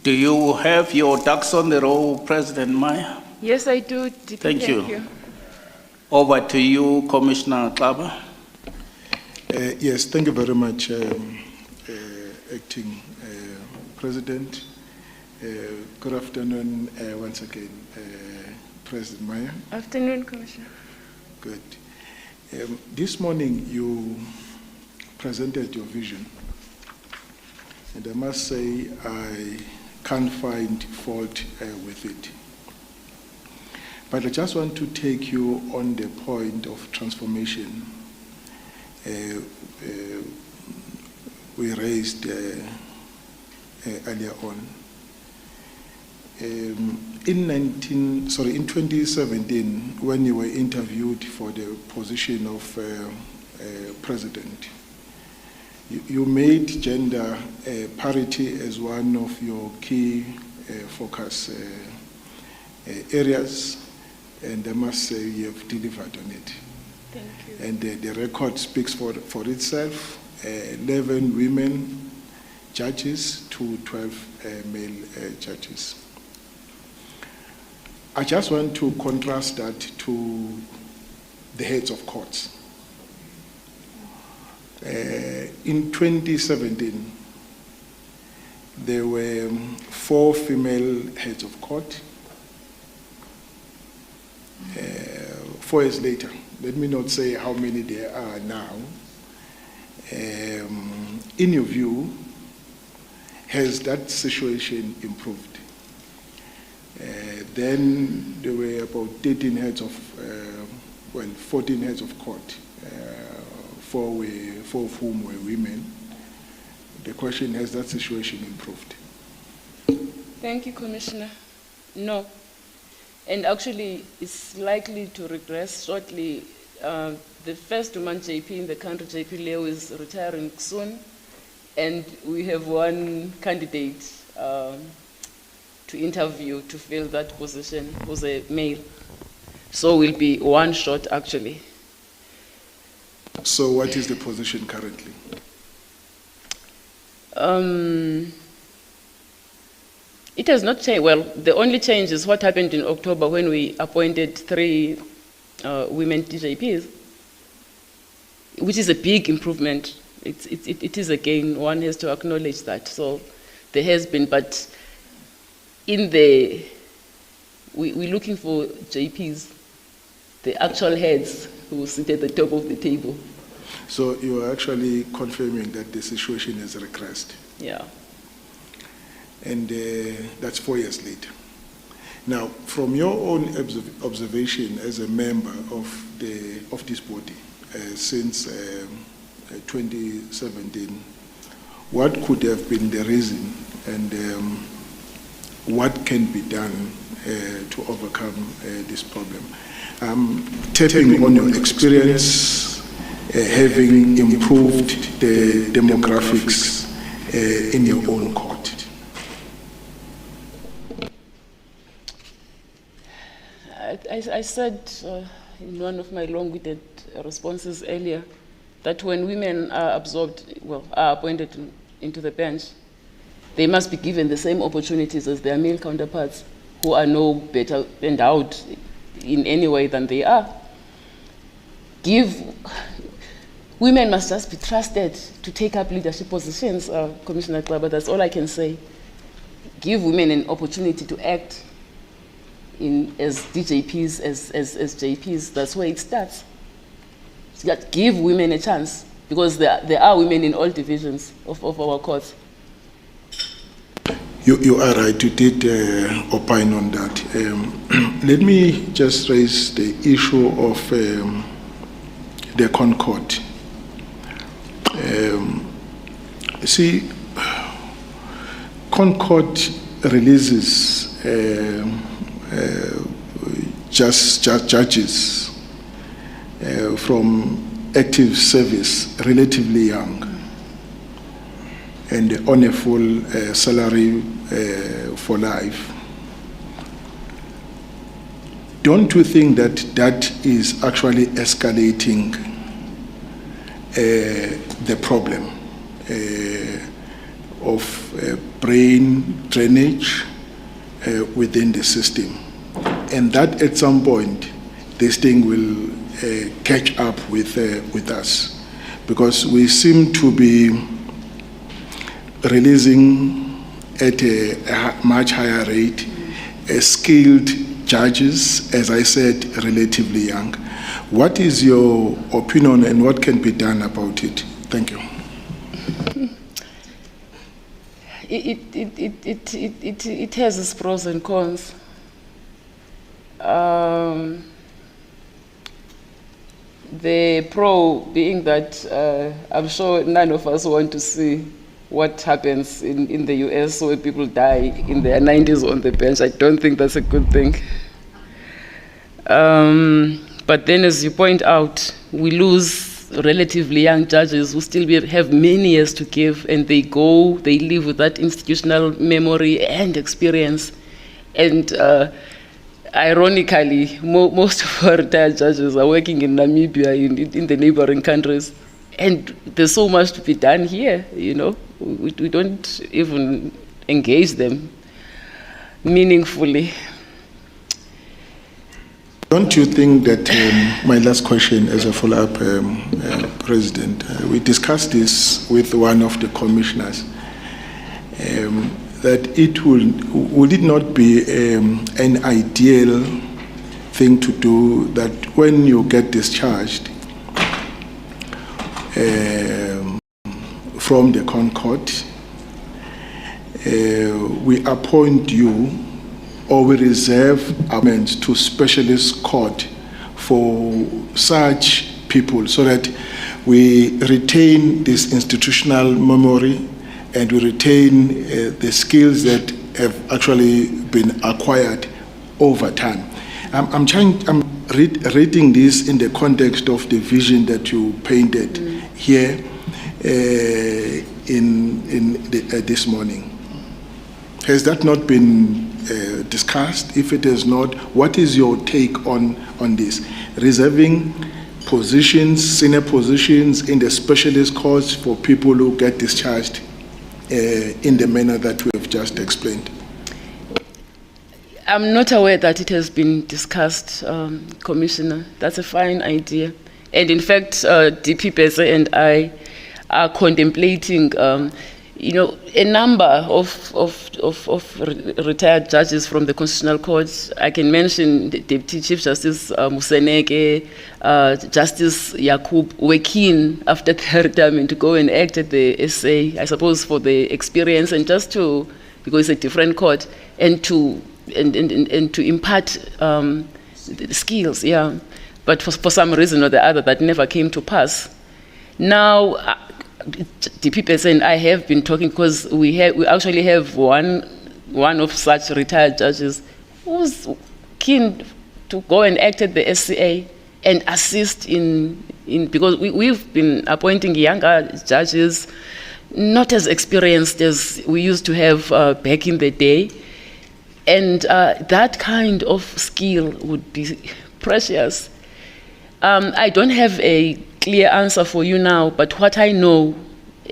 Do you have your ducks on the row, President Maya? Yes, I do. DP. Thank you. Over to you, Commissioner Klaba. Yes, thank you very much, Acting President. Good afternoon once again, President Maya. Afternoon, Commissioner. Good. This morning you presented your vision, and I must say I can't find fault with it. But I just want to take you on the point of transformation we raised earlier on. In 2017, when you were interviewed for the position of president, you made gender parity as one of your key focus areas, and I must say you have delivered on it. Thank you. And the record speaks for itself. 11 women judges to 12 male judges. I just want to contrast that to the heads of courts. In 2017, there were 4 female heads of court. 4 years later, let me not say how many there are now. In your view, has that situation improved? Then there were about 13 heads of, 14 heads of court, 4 of whom were women. The question, has that situation improved? Thank you, Commissioner. No. And actually, it's likely to regress shortly. The first woman JP in the country, JP Leo, is retiring soon. And we have one candidate to interview to fill that position, who's a male. So we'll be one short, actually. So what is the position currently? It has not changed. Well, the only change is what happened in October when we appointed 3 women DJPs, which is a big improvement. It is a gain. One has to acknowledge that. So there has been, but we're looking for JPs, the actual heads who sit at the top of the table. So you are actually confirming that the situation has regressed? Yeah. And that's 4 years later. Now, from your own observation as a member of this body since 2017, what could have been the reason, and what can be done to overcome this problem? Tapping on your experience, having improved the demographics in your own court. I said in one of my long-winded responses earlier that when women are appointed into the bench, they must be given the same opportunities as their male counterparts, who are no better endowed in any way than they are. Women must just be trusted to take up leadership positions, Commissioner Klaba, that's all I can say. Give women an opportunity to act as DJPs, as JPs. That's where it starts. Just give women a chance, because there are women in all divisions of our courts. You are right, you did opine on that. Let me just raise the issue of the Concord. See, Concord releases judges from active service relatively young and on a full salary for life. Don't you think that that is actually escalating the problem? brain drainage within the system. And that at some point, this thing will catch up with us, because we seem to be releasing at a much higher rate skilled judges, as I said, relatively young. What is your opinion and what can be done about it? Thank you. It has its pros and cons. The pro being that I'm sure none of us want to see what happens in the US where people die in their 90s on the bench. I don't think that's a good thing. But then, as you point out, we lose relatively young judges who still have many years to give, and they live with that institutional memory and experience. And ironically, most of our retired judges are working in Namibia, in the neighboring countries. And there's so much to be done here, you know. We don't even engage them meaningfully. Don't you think that, my last question as a follow-up, President, we discussed this with one of the commissioners, that would it not be an ideal thing to do that when you get discharged from the Concord, we appoint you, or we reserve appointments to specialist court for such people, so that we retain this institutional memory and we retain the skills that have actually been acquired over time. I'm reading this in the context of the vision that you painted here this morning. Has that not been discussed? If it has not, what is your take on this? Reserving positions, senior positions in the specialist courts for people who get discharged in the manner that we have just explained. I'm not aware that it has been discussed, Commissioner. That's a fine idea. And in fact, DP Pese and I are contemplating a number of retired judges from the Constitutional Court. I can mention Deputy Chief Justice Museneke, Justice Yakub, were keen after their retirement to go and act at the SA, I suppose for the experience and just to, because it's a different court, and to impart the skills, yeah. But for some reason or the other, that never came to pass. Now, DP Pese and I have been talking, because we actually have one of such retired judges who's keen to go and act at the SCA and assist in because we've been appointing younger judges, not as experienced as we used to have back in the day, and that kind of skill would be precious. I don't have a clear answer for you now, but what I know,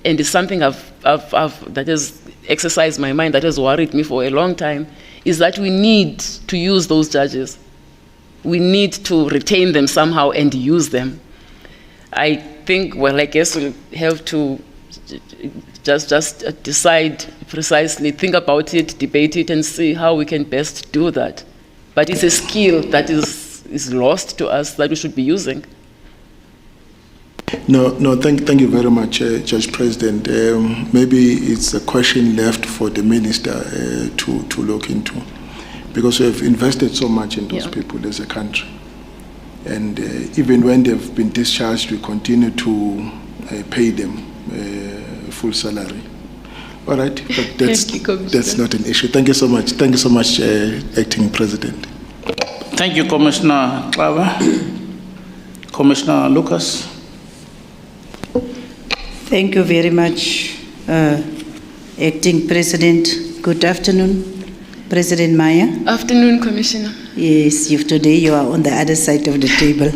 and it's something that has exercised my mind, that has worried me for a long time, is that we need to use those judges. We need to retain them somehow and use them. I think, well, I guess we'll have to just decide precisely, think about it, debate it, and see how we can best do that. But it's a skill that is lost to us that we should be using. No, thank you very much, Judge President. Maybe it's a question left for the minister to look into, because we have invested so much in those people as a country. And even when they've been discharged, we continue to pay them full salary. All right, but that's not an issue. Thank you so much. Thank you so much, Acting President. Thank you, Commissioner Klava. Commissioner Lucas. Thank you very much, Acting President. Good afternoon, President Maya. Afternoon, Commissioner. Yes, today you are on the other side of the table.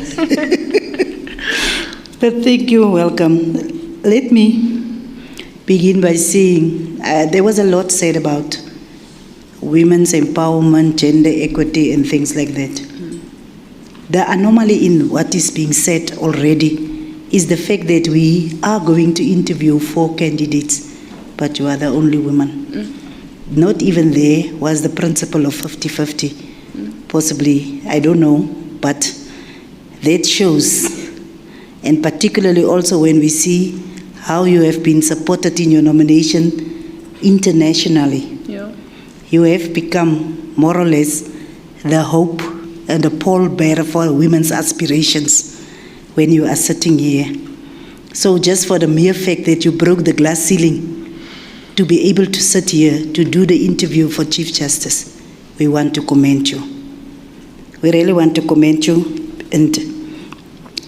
But thank you, welcome. Let me begin by saying there was a lot said about women's empowerment, gender equity, and things like that. The anomaly in what is being said already is the fact that we are going to interview 4 candidates, but you are the only woman. Not even there was the principle of 50-50. Possibly, I don't know, but that shows, and particularly also when we see how you have been supported in your nomination internationally. Yeah. You have become more or less the hope and the pallbearer for women's aspirations when you are sitting here. So just for the mere fact that you broke the glass ceiling to be able to sit here to do the interview for Chief Justice, we want to commend you. We really want to commend you and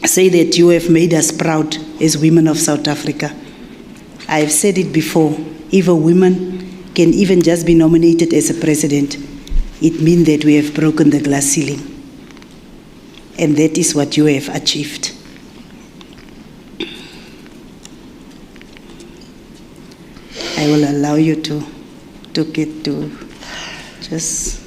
say that you have made us proud as women of South Africa. I have said it before, if a woman can even just be nominated as a president, it means that we have broken the glass ceiling. And that is what you have achieved. I will allow you to get to just...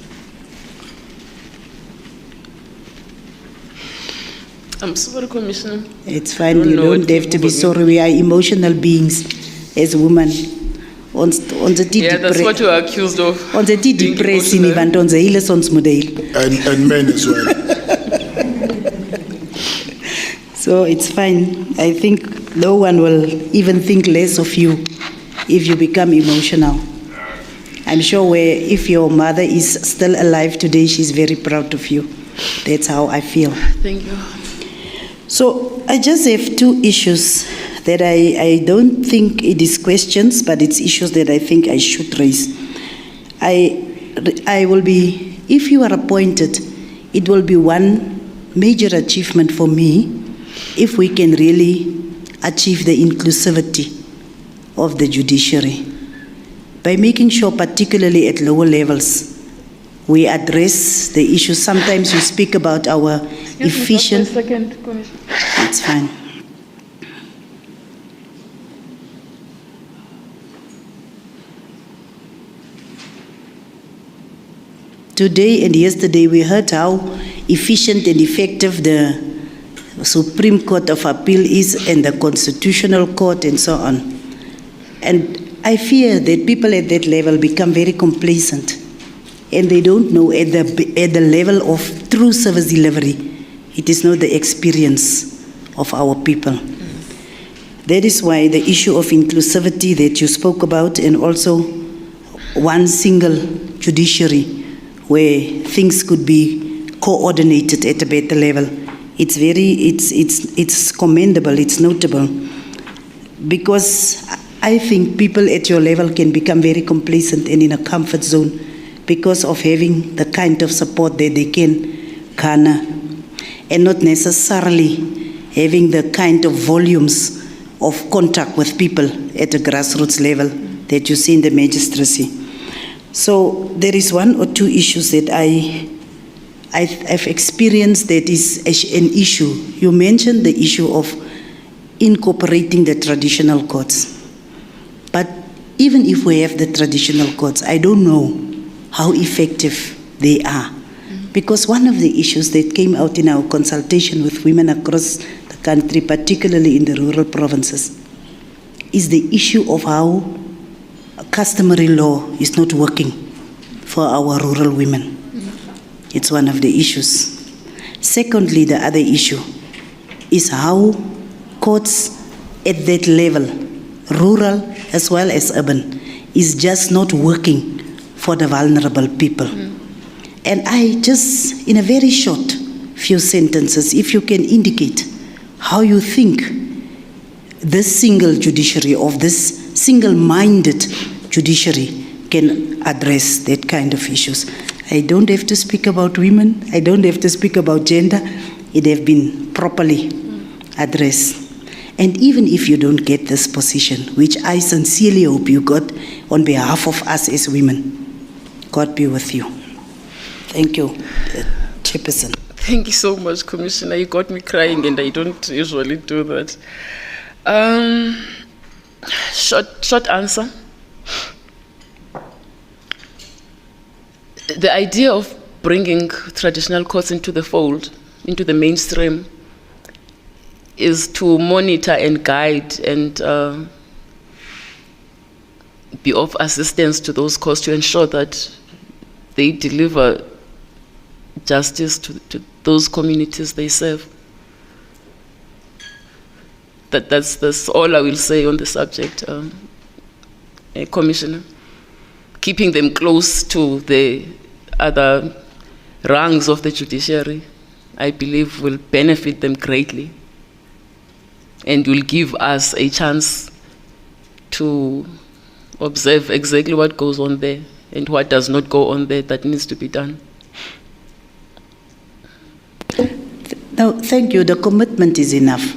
I'm sorry, Commissioner. It's fine, you don't have to be sorry. We are emotional beings as women. Yeah, that's what you are accused of. On the depressing event, on the Hilesons model. And men as well. So it's fine. I think no one will even think less of you if you become emotional. I'm sure if your mother is still alive today, she's very proud of you. That's how I feel. Thank you. So I just have 2 issues that I don't think it is questions, but it's issues that I think I should raise. I will be, if you are appointed, it will be one major achievement for me if we can really achieve the inclusivity of the judiciary by making sure, particularly at lower levels, we address the issues. Sometimes you speak about our efficient... Second, Commissioner. It's fine. Today and yesterday we heard how efficient and effective the Supreme Court of Appeal is and the Constitutional Court and so on. And I fear that people at that level become very complacent and they don't know at the level of true service delivery. It is not the experience of our people. That is why the issue of inclusivity that you spoke about, and also one single judiciary where things could be coordinated at a better level, it's commendable, it's notable, because I think people at your level can become very complacent and in a comfort zone because of having the kind of support that they can garner, and not necessarily having the kind of volumes of contact with people at a grassroots level that you see in the magistracy. So there is 1 or 2 issues that I've experienced that is an issue. You mentioned the issue of incorporating the traditional courts. But even if we have the traditional courts, I don't know how effective they are. Because one of the issues that came out in our consultation with women across the country, particularly in the rural provinces, is the issue of how customary law is not working for our rural women. It's one of the issues. Secondly, the other issue is how courts at that level, rural as well as urban, is just not working for the vulnerable people. And I just, in a very short few sentences, if you can indicate how you think this single judiciary, of this single-minded judiciary, can address that kind of issues. I don't have to speak about women, I don't have to speak about gender, it has been properly addressed. And even if you don't get this position, which I sincerely hope you got on behalf of us as women, God be with you. Thank you, Chairperson. Thank you so much, Commissioner. You got me crying, and I don't usually do that. Short answer. The idea of bringing traditional courts into the fold, into the mainstream, is to monitor and guide and be of assistance to those courts to ensure that they deliver justice to those communities they serve. That's all I will say on the subject, Commissioner. Keeping them close to the other rungs of the judiciary, I believe, will benefit them greatly and will give us a chance to observe exactly what goes on there and what does not go on there that needs to be done. No, thank you. The commitment is enough.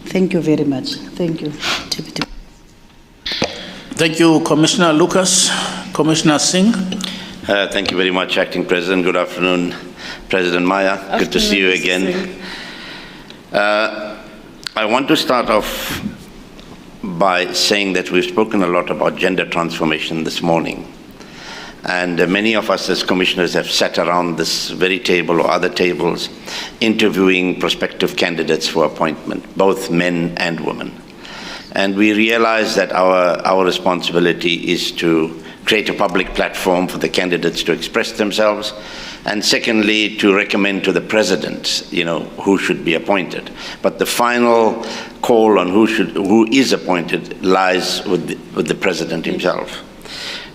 Thank you very much. Thank you. Deputy. Thank you, Commissioner Lucas. Commissioner Singh. Thank you very much, Acting President. Good afternoon, President Maya. Good to see you again. I want to start off by saying that we've spoken a lot about gender transformation this morning. And many of us as commissioners have sat around this very table or other tables interviewing prospective candidates for appointment, both men and women. And we realize that our responsibility is to create a public platform for the candidates to express themselves, and secondly, to recommend to the president, who should be appointed. But the final call on who is appointed lies with the president himself.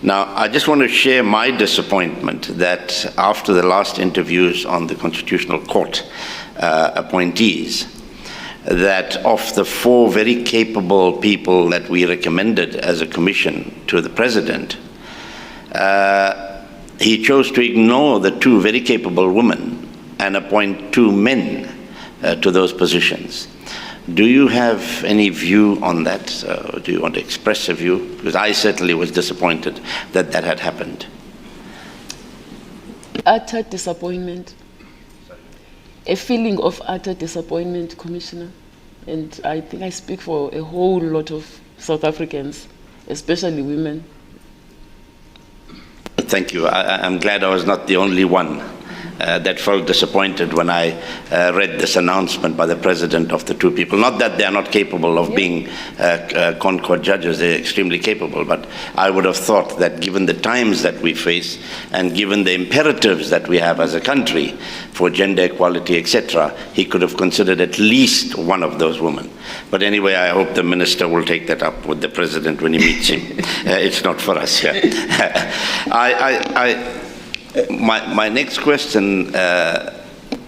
Now, I just want to share my disappointment that after the last interviews on the Constitutional Court appointees, that of the 4 very capable people that we recommended as a commission to the president, he chose to ignore the 2 very capable women and appoint 2 men to those positions. Do you have any view on that? Do you want to express a view? Because I certainly was disappointed that that had happened. Utter disappointment. A feeling of utter disappointment, Commissioner. And I think I speak for a whole lot of South Africans, especially women. Thank you. I'm glad I was not the only one that felt disappointed when I read this announcement by the president of the 2 people. Not that they are not capable of being Concord judges, they're extremely capable, but I would have thought that given the times that we face and given the imperatives that we have as a country for gender equality, etc., he could have considered at least one of those women. But anyway, I hope the minister will take that up with the president when he meets him. It's not for us here. My next question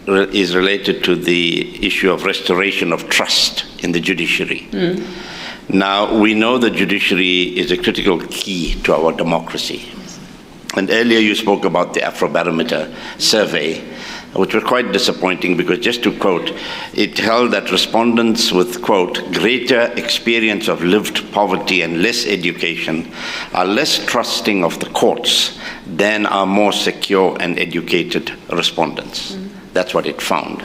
is related to the issue of restoration of trust in the judiciary. Now, we know the judiciary is a critical key to our democracy. And earlier you spoke about the Afrobarometer survey, which was quite disappointing because, just to quote, it held that respondents with, quote, greater experience of lived poverty and less education are less trusting of the courts than are more secure and educated respondents. That's what it found.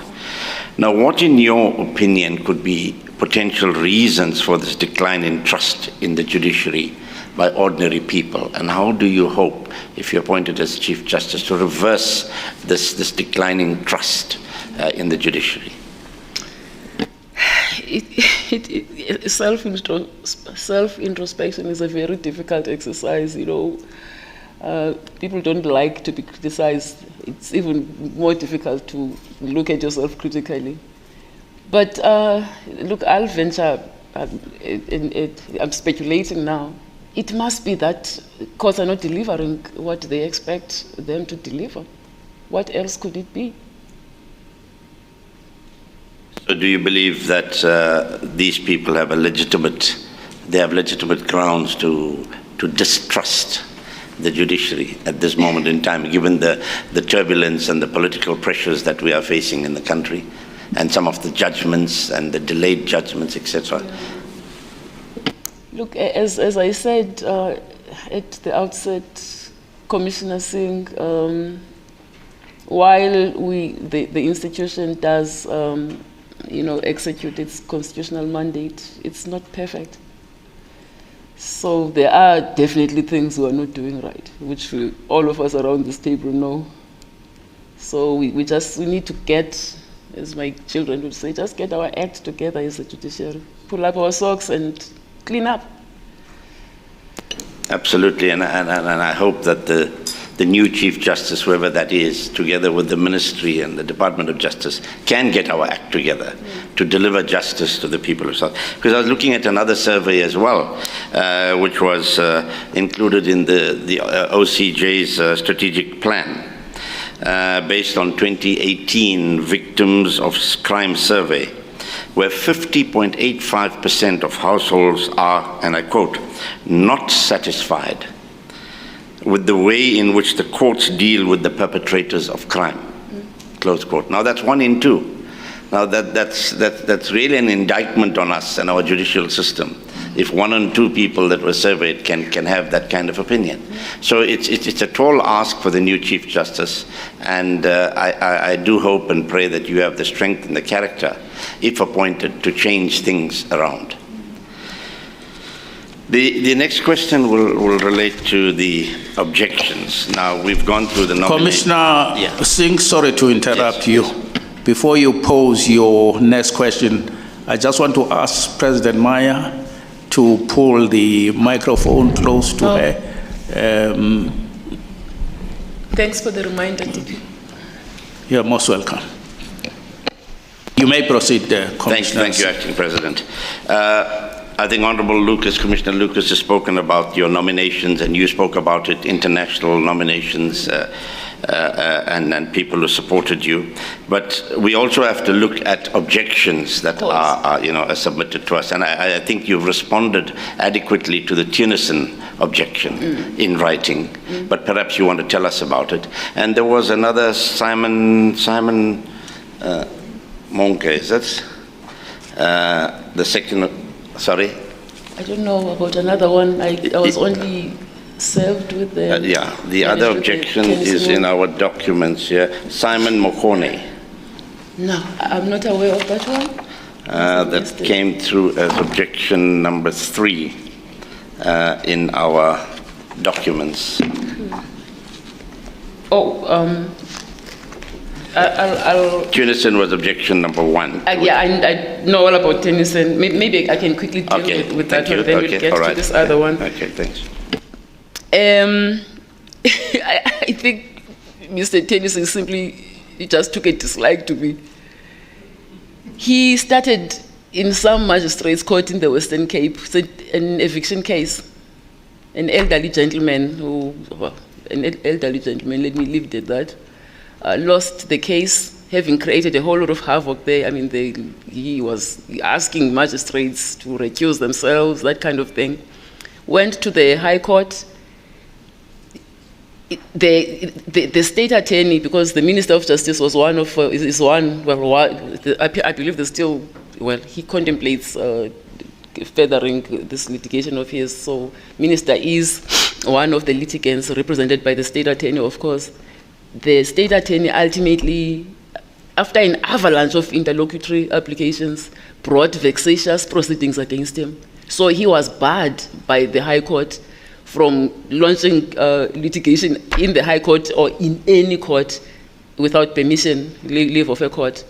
Now, what in your opinion could be potential reasons for this decline in trust in the judiciary by ordinary people, and how do you hope, if you're appointed as Chief Justice, to reverse this declining trust in the judiciary? Self-introspection is a very difficult exercise, People don't like to be criticized. It's even more difficult to look at yourself critically. But look, I'll venture, I'm speculating now. It must be that courts are not delivering what they expect them to deliver. What else could it be? So do you believe that these people have legitimate grounds to distrust the judiciary at this moment in time, given the turbulence and the political pressures that we are facing in the country, and some of the judgments and the delayed judgments, etc.? Look, as I said at the outset, Commissioner Singh, while the institution does, execute its constitutional mandate, it's not perfect. So there are definitely things we are not doing right, which all of us around this table know. So we need to get, as my children would say, just get our act together as a judiciary. Pull up our socks and clean up. Absolutely, and I hope that the new Chief Justice, whoever that is, together with the Ministry and the Department of Justice, can get our act together to deliver justice to the people of South. Because I was looking at another survey as well, which was included in the OCJ's strategic plan, based on 2018 Victims of Crime Survey, where 50.85% of households are, and I quote, not satisfied with the way in which the courts deal with the perpetrators of crime, close quote. Now that's 1 in 2. Now that's really an indictment on us and our judicial system. If 1 in 2 people that were surveyed can have that kind of opinion. So it's a tall ask for the new Chief Justice, and I do hope and pray that you have the strength and the character, if appointed, to change things around. The next question will relate to the objections. Now, we've gone through the nomination. Commissioner Singh, sorry to interrupt you. Before you pose your next question, I just want to ask President Maya to pull the microphone close to her. Thanks for the reminder, DP. You're most welcome. You may proceed, Commissioner. Thank you, Acting President. I think Honorable Commissioner Lucas has spoken about your nominations, and you spoke about it, international nominations, and people who supported you. But we also have to look at objections that are submitted to us. And I think you've responded adequately to the Tennyson objection in writing. But perhaps you want to tell us about it. And there was another Simon Monke, is that the second? Sorry? I don't know about another one. I was only served with the... the other objection is in our documents here. Simon Mokone. No, I'm not aware of that one. That came through as objection number 3 in our documents. Tennyson was objection number 1. I know all about Tennyson. Maybe I can quickly deal with that one, then we'll get to this other one. Okay, thanks. I think Mr. Tennyson simply just took a dislike to me. He started in some magistrates' court in the Western Cape, an eviction case. An elderly gentleman let me leave it at that, lost the case, having created a whole lot of havoc there. I mean, he was asking magistrates to recuse themselves, that kind of thing. Went to the High Court. The state attorney, because the Minister of Justice was I believe there's still, he contemplates furthering this litigation of his. So Minister is one of the litigants represented by the state attorney, of course. The state attorney ultimately, after an avalanche of interlocutory applications, brought vexatious proceedings against him. So he was barred by the High Court from launching litigation in the High Court or in any court without permission, leave of a court.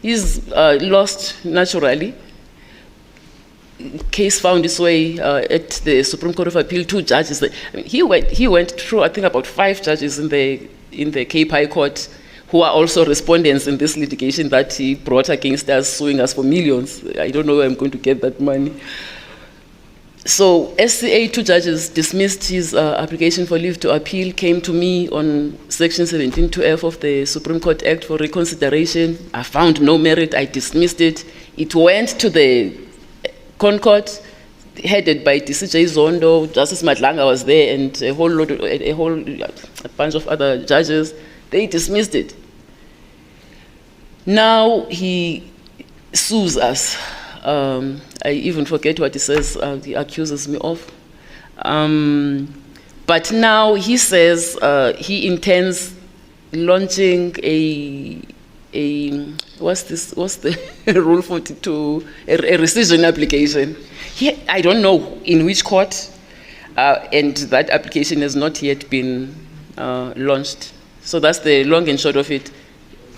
He's lost naturally. Case found its way at the Supreme Court of Appeal. 2 judges. He went through, I think, about 5 judges in the Cape High Court who are also respondents in this litigation that he brought against us, suing us for millions. I don't know where I'm going to get that money. So SCA 2 judges dismissed his application for leave to appeal, came to me on Section 17(2)(f) of the Supreme Court Act for reconsideration. I found no merit. I dismissed it. It went to the Concord, headed by DCJ Zondo. Justice Madlanga was there, and a bunch of other judges. They dismissed it. Now he sues us. I even forget what he says, he accuses me of. But now he says he intends launching what's the Rule 42, a rescission application. I don't know in which court, and that application has not yet been launched. So that's the long and short of it.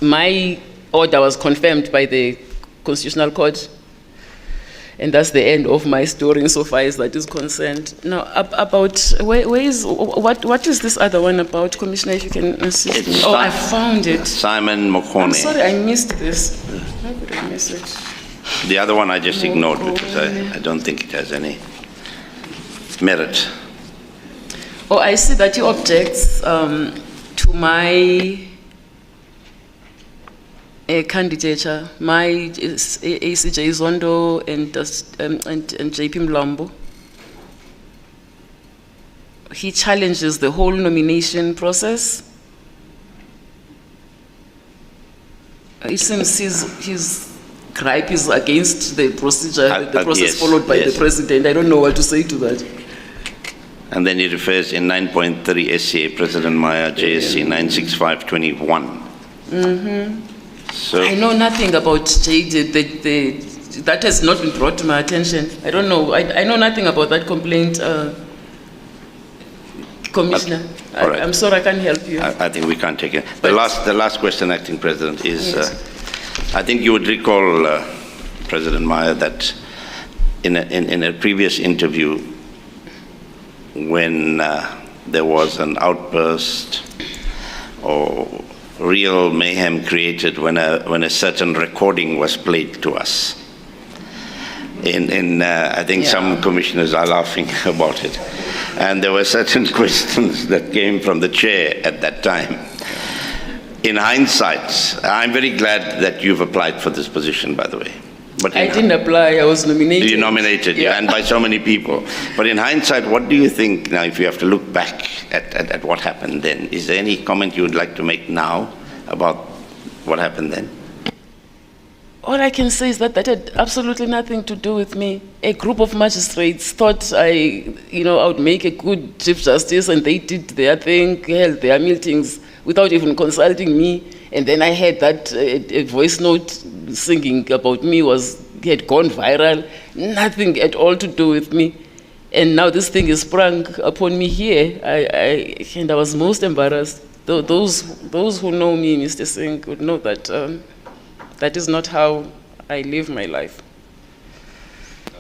My order was confirmed by the Constitutional Court, and that's the end of my story insofar as that is concerned. Now, about what is this other one about, Commissioner? If you can assist me. Oh, I found it. Simon Mokone. I'm sorry, I missed this. How could I miss it? The other one I just ignored because I don't think it has any merit. Oh, I see that he objects to my candidature, my ACJ Zondo and JP Mlambo. He challenges the whole nomination process. It seems his gripe is against the procedure, the process yes, followed by yes. the president. I don't know what to say to that. And then he refers in 9.3 SCA, President Maya, JSC 96521. Mm-hmm. So I know nothing about JD. That has not been brought to my attention. I don't know. I know nothing about that complaint, Commissioner. all right. I'm sorry, I can't help you. I think we can't take it. The last question, Acting President, is Yes. I think you would recall, President Maya, that in a previous interview, when there was an outburst or real mayhem created when a certain recording was played to us. I think some commissioners are laughing about it. And there were certain questions that came from the chair at that time. In hindsight, I'm very glad that you've applied for this position, by the way. But I didn't apply, I was nominated. You nominated, yeah. and by so many people. But in hindsight, what do you think now, if you have to look back at what happened then? Is there any comment you would like to make now about what happened then? All I can say is that had absolutely nothing to do with me. A group of magistrates thought I would make a good Chief Justice, and they did their thing, held their meetings without even consulting me. And then I heard that a voice note singing about me had gone viral. Nothing at all to do with me. And now this thing is sprung upon me here. And I was most embarrassed. Those who know me, Mr. Singh, would know that that is not how I live my life.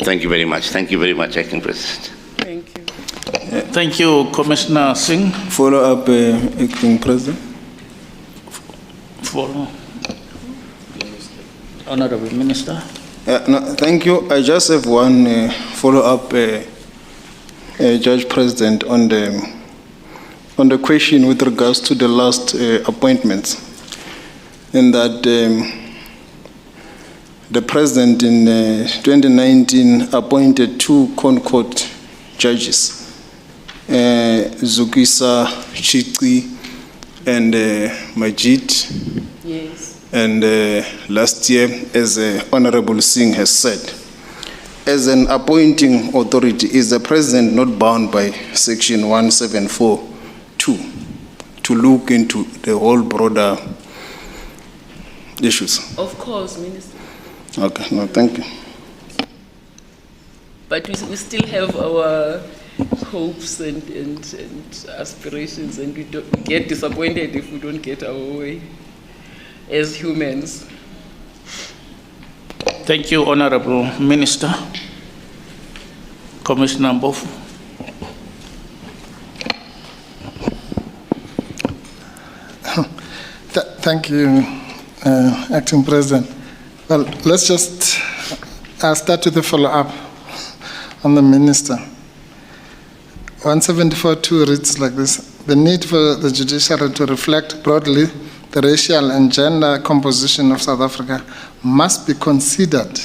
Thank you very much. Thank you very much, Acting President. Thank you. Thank you, Commissioner Singh. Follow up, Acting President. For Honorable Minister. No, thank you. I just have one follow-up, Judge President, on the question with regards to the last appointments, in that the President in 2019 appointed 2 Concord judges, Zukisa Chitri and Majid. Yes. And last year, as Honorable Singh has said, as an appointing authority, is the President not bound by Section 1742 to look into the whole broader issues? Of course, Minister. Okay, no, thank you. But we still have our hopes and aspirations, and we get disappointed if we don't get our way as humans. Thank you, Honorable Minister. Commissioner Mbofu. Thank you, Acting President. Well, I'll start with the follow-up on the Minister. 174.2 reads like this: the need for the judiciary to reflect broadly the racial and gender composition of South Africa must be considered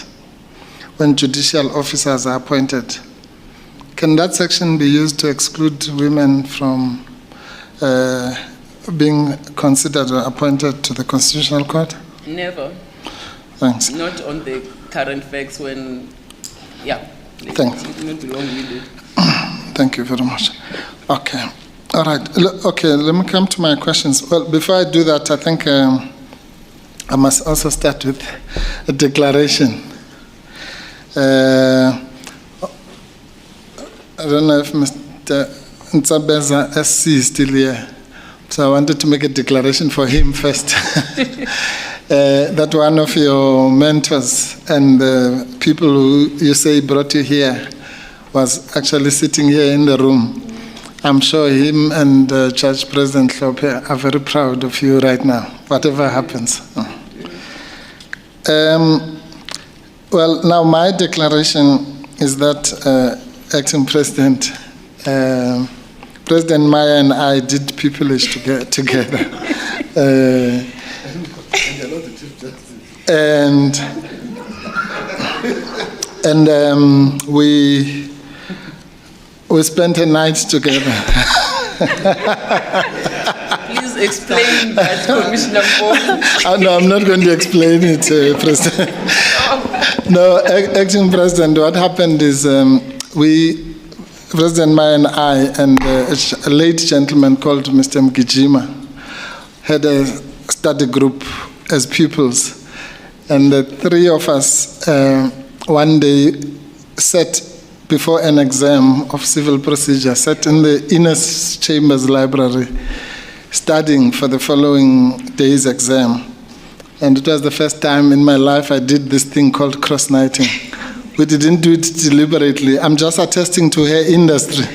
when judicial officers are appointed. Can that section be used to exclude women from being considered or appointed to the Constitutional Court? Never. Thanks. Not on the current facts when, Thanks. It will not be long-winded. Thank you very much. Okay. All right. Okay, let me come to my questions. Well, before I do that, I think I must also start with a declaration. I don't know if Mr. Ntsabeza SC is still here, so I wanted to make a declaration for him first. That one of your mentors and the people who you say brought you here was actually sitting here in the room. I'm sure him and Judge President Hlophe are very proud of you right now, whatever happens. Well, now my declaration is that Acting President, President Maya and I did pupillage together. And we spent a night together. Please explain that, Commissioner Mbo. No, I'm not going to explain it, President. No, Acting President, what happened is President Maya and I and a late gentleman called Mr. Mgijima had a study group as pupils. And the three of us one day sat before an exam of civil procedure, sat in the inner chambers library studying for the following day's exam. And it was the first time in my life I did this thing called cross-nighting. We didn't do it deliberately. I'm just attesting to her industry.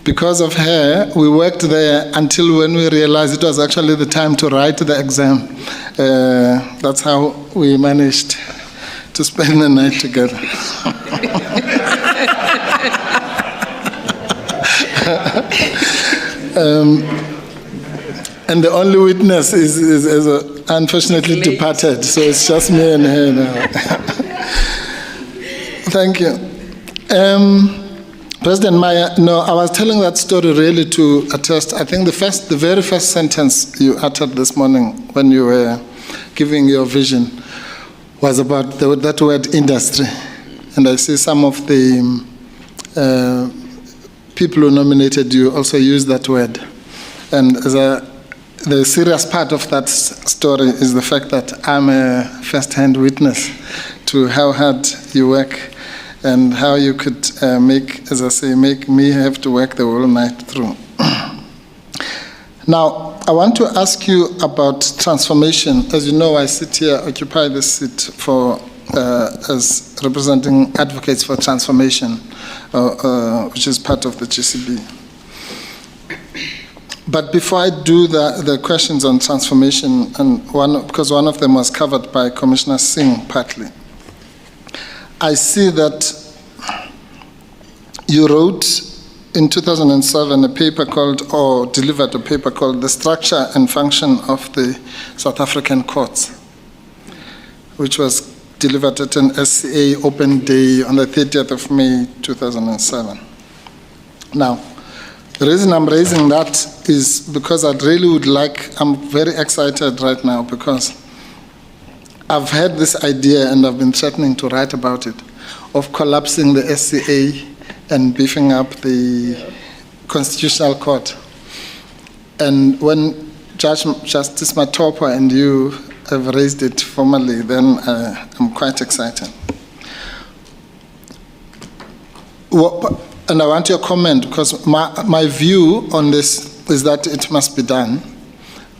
Because of her, we worked there until when we realized it was actually the time to write the exam. That's how we managed to spend the night together. And the only witness is unfortunately departed, so it's just me and her now. Thank you. President Maya, no, I was telling that story really to attest. I think the very first sentence you uttered this morning when you were giving your vision was about that word industry. And I see some of the people who nominated you also use that word. And the serious part of that story is the fact that I'm a first-hand witness to how hard you work and how you could make me have to work the whole night through. Now, I want to ask you about transformation. As you know, I sit here, occupy this seat as representing advocates for transformation, which is part of the GCB. But before I do the questions on transformation, and because one of them was covered by Commissioner Singh partly, I see that you wrote in 2007 a paper called, or delivered a paper called The Structure and Function of the South African Courts, which was delivered at an SCA open day on the 30th of May 2007. Now, the reason I'm raising that is because I really would like, I'm very excited right now because I've had this idea and I've been threatening to write about it, of collapsing the SCA and beefing up the Constitutional Court. And when Justice Matopa and you have raised it formally, then I'm quite excited. And I want your comment, because my view on this is that it must be done.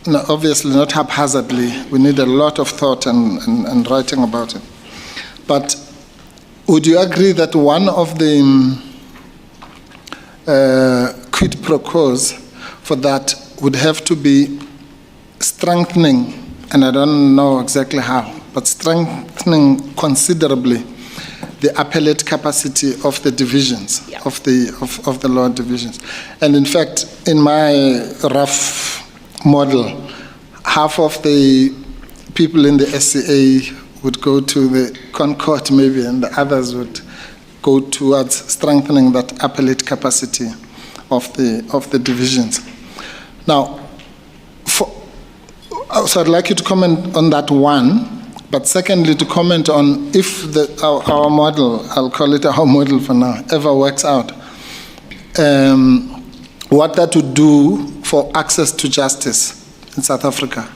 No, obviously not haphazardly. We need a lot of thought and writing about it. But would you agree that one of the quid pro quos for that would have to be strengthening, and I don't know exactly how, but strengthening considerably the appellate capacity of the divisions, yeah, of the law divisions. And in fact, in my rough model, half of the people in the SCA would go to the Concord maybe, and the others would go towards strengthening that appellate capacity of the divisions. Now, so I'd like you to comment on that one, but secondly, to comment on if our model, I'll call it our model for now, ever works out, what that would do for access to justice in South Africa.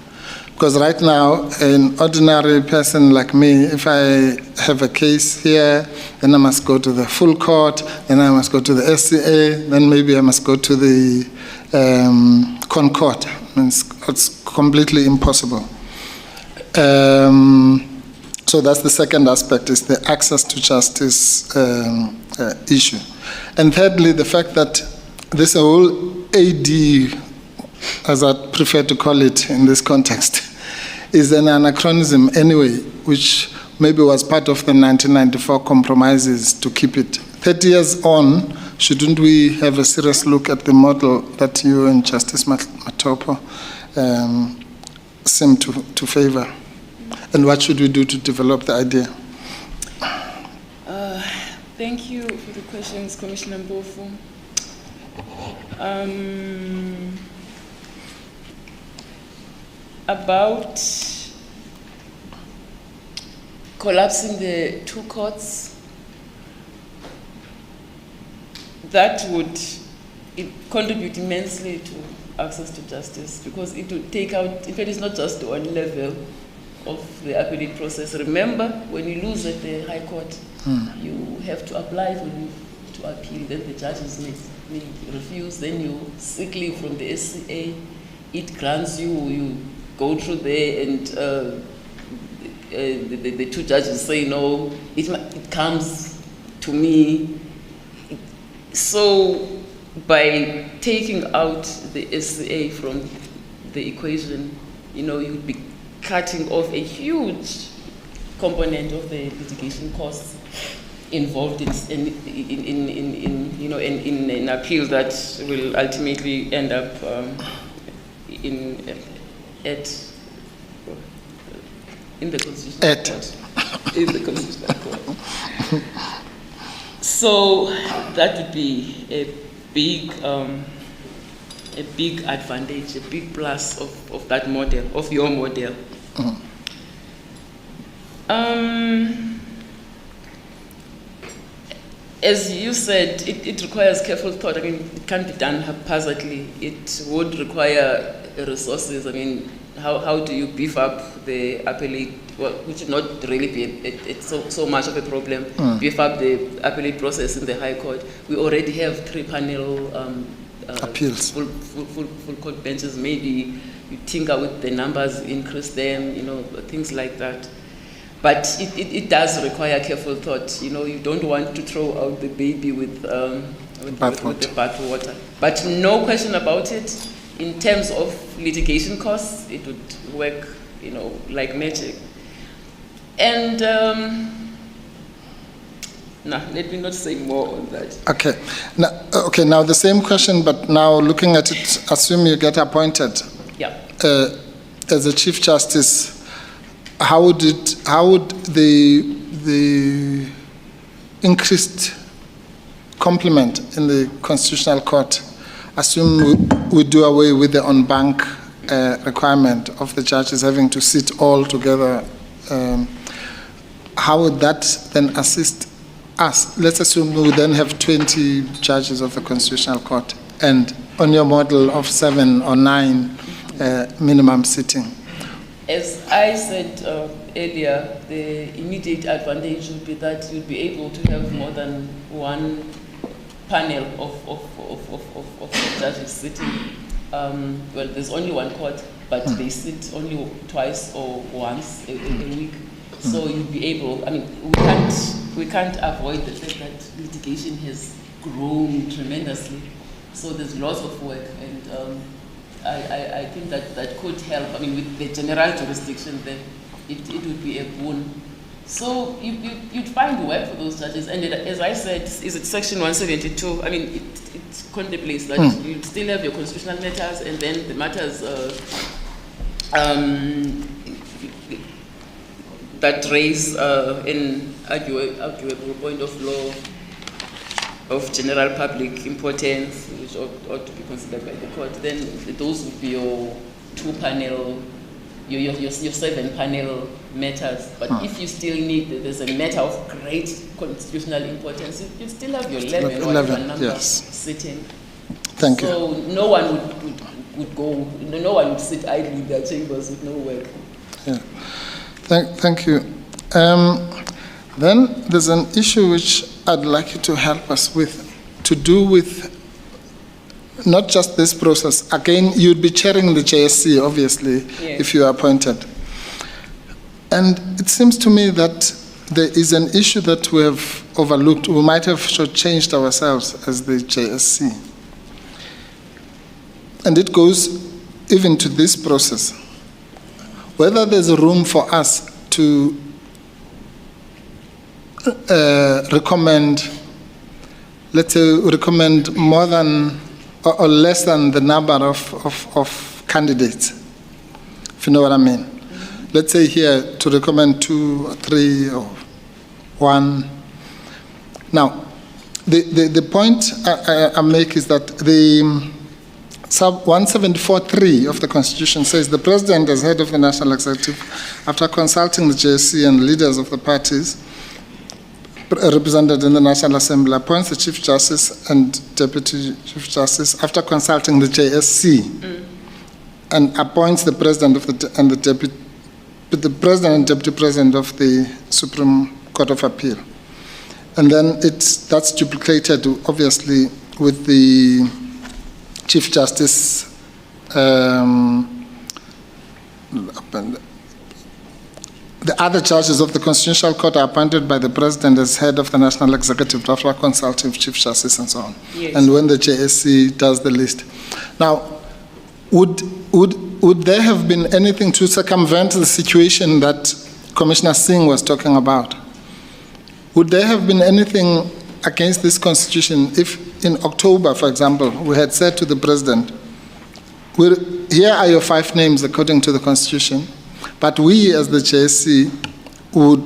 Because right now, an ordinary person like me, if I have a case here, then I must go to the full court, then I must go to the SCA, then maybe I must go to the Concord. It's completely impossible. So that's the second aspect, is the access to justice issue. And thirdly, the fact that this whole AD, as I prefer to call it in this context, is an anachronism anyway, which maybe was part of the 1994 compromises to keep it. 30 years on, shouldn't we have a serious look at the model that you and Justice Matopo seem to favor? And what should we do to develop the idea? Thank you for the questions, Commissioner Mbofu. About collapsing the two courts, that would contribute immensely to access to justice, because it would take out, in fact, it's not just one level of the appellate process. Remember, when you lose at the High Court, you have to apply for leave to appeal, then the judges may refuse, then you seek leave from the SCA, it grants you go through there, and the two judges say no, it comes to me. So by taking out the SCA from the equation, you'd be cutting off a huge component of the litigation costs involved in an appeal that will ultimately end up in the Constitutional Court. In the Constitutional Court. So that would be a big advantage, a big plus of that model, of your model. As you said, it requires careful thought. I mean, it can't be done haphazardly. It would require resources. I mean, how do you beef up the appellate, which should not really be so much of a problem, beef up the appellate process in the High Court? We already have 3-panel appeals, full court benches. Maybe you tinker with the numbers, increase them, things like that. But it does require careful thought. You don't want to throw out the baby with the bathwater. But no question about it, in terms of litigation costs, it would work, like magic. And let me not say more on that. Okay. Now the same question, but now looking at it, assume you get appointed. Yeah. As a Chief Justice, how would the increased complement in the Constitutional Court, assume we do away with the on-bank requirement of the judges having to sit all together, how would that then assist us? Let's assume we then have 20 judges of the Constitutional Court, and on your model of 7 or 9 minimum sitting. As I said earlier, the immediate advantage would be that you'd be able to have more than one panel of judges sitting. Well, there's only one court, but they sit only twice or once a week. So you'd be able, I mean, we can't avoid the fact that litigation has grown tremendously. So there's lots of work, and I think that could help. I mean, with the general jurisdiction, then it would be a boon. So you'd find work for those judges. And as I said, is it Section 172? I mean, it contemplates that you still have your constitutional matters, and then the matters that raise an arguable point of law of general public importance, which ought to be considered by the court. Then those would be your 2-panel, your 7-panel matters. But if you still need, there's a matter of great constitutional importance, you still have your 11 or number sitting. Thank you. So no one would would go, no one would sit idly in their chambers with no work. Yeah. Thank you. Then there's an issue which I'd like you to help us with, to do with not just this process. Again, you'd be chairing the JSC, obviously, Yes. if you are appointed. And it seems to me that there is an issue that we have overlooked. We might have shortchanged ourselves as the JSC. And it goes even to this process. Whether there's a room for us to recommend, let's say, recommend more than or less than the number of candidates, if you know what I mean. Let's say here to recommend 2 or 3 or 1. Now, the point I make is that the sub 174(3) of the Constitution says the President, as head of the National Executive, after consulting the JSC and leaders of the parties represented in the National Assembly, appoints the Chief Justice and Deputy Chief Justice after consulting the JSC, and appoints the President of the President and Deputy President of the Supreme Court of Appeal. And then that's duplicated, obviously, with the Chief Justice the other judges of the Constitutional Court are appointed by the President as head of the National Executive after consulting with Chief Justice and so on. Yes. And when the JSC does the list. Now, would there have been anything to circumvent the situation that Commissioner Singh was talking about? Would there have been anything against this Constitution if in October, for example, we had said to the President, here are your 5 names according to the Constitution, but we as the JSC would,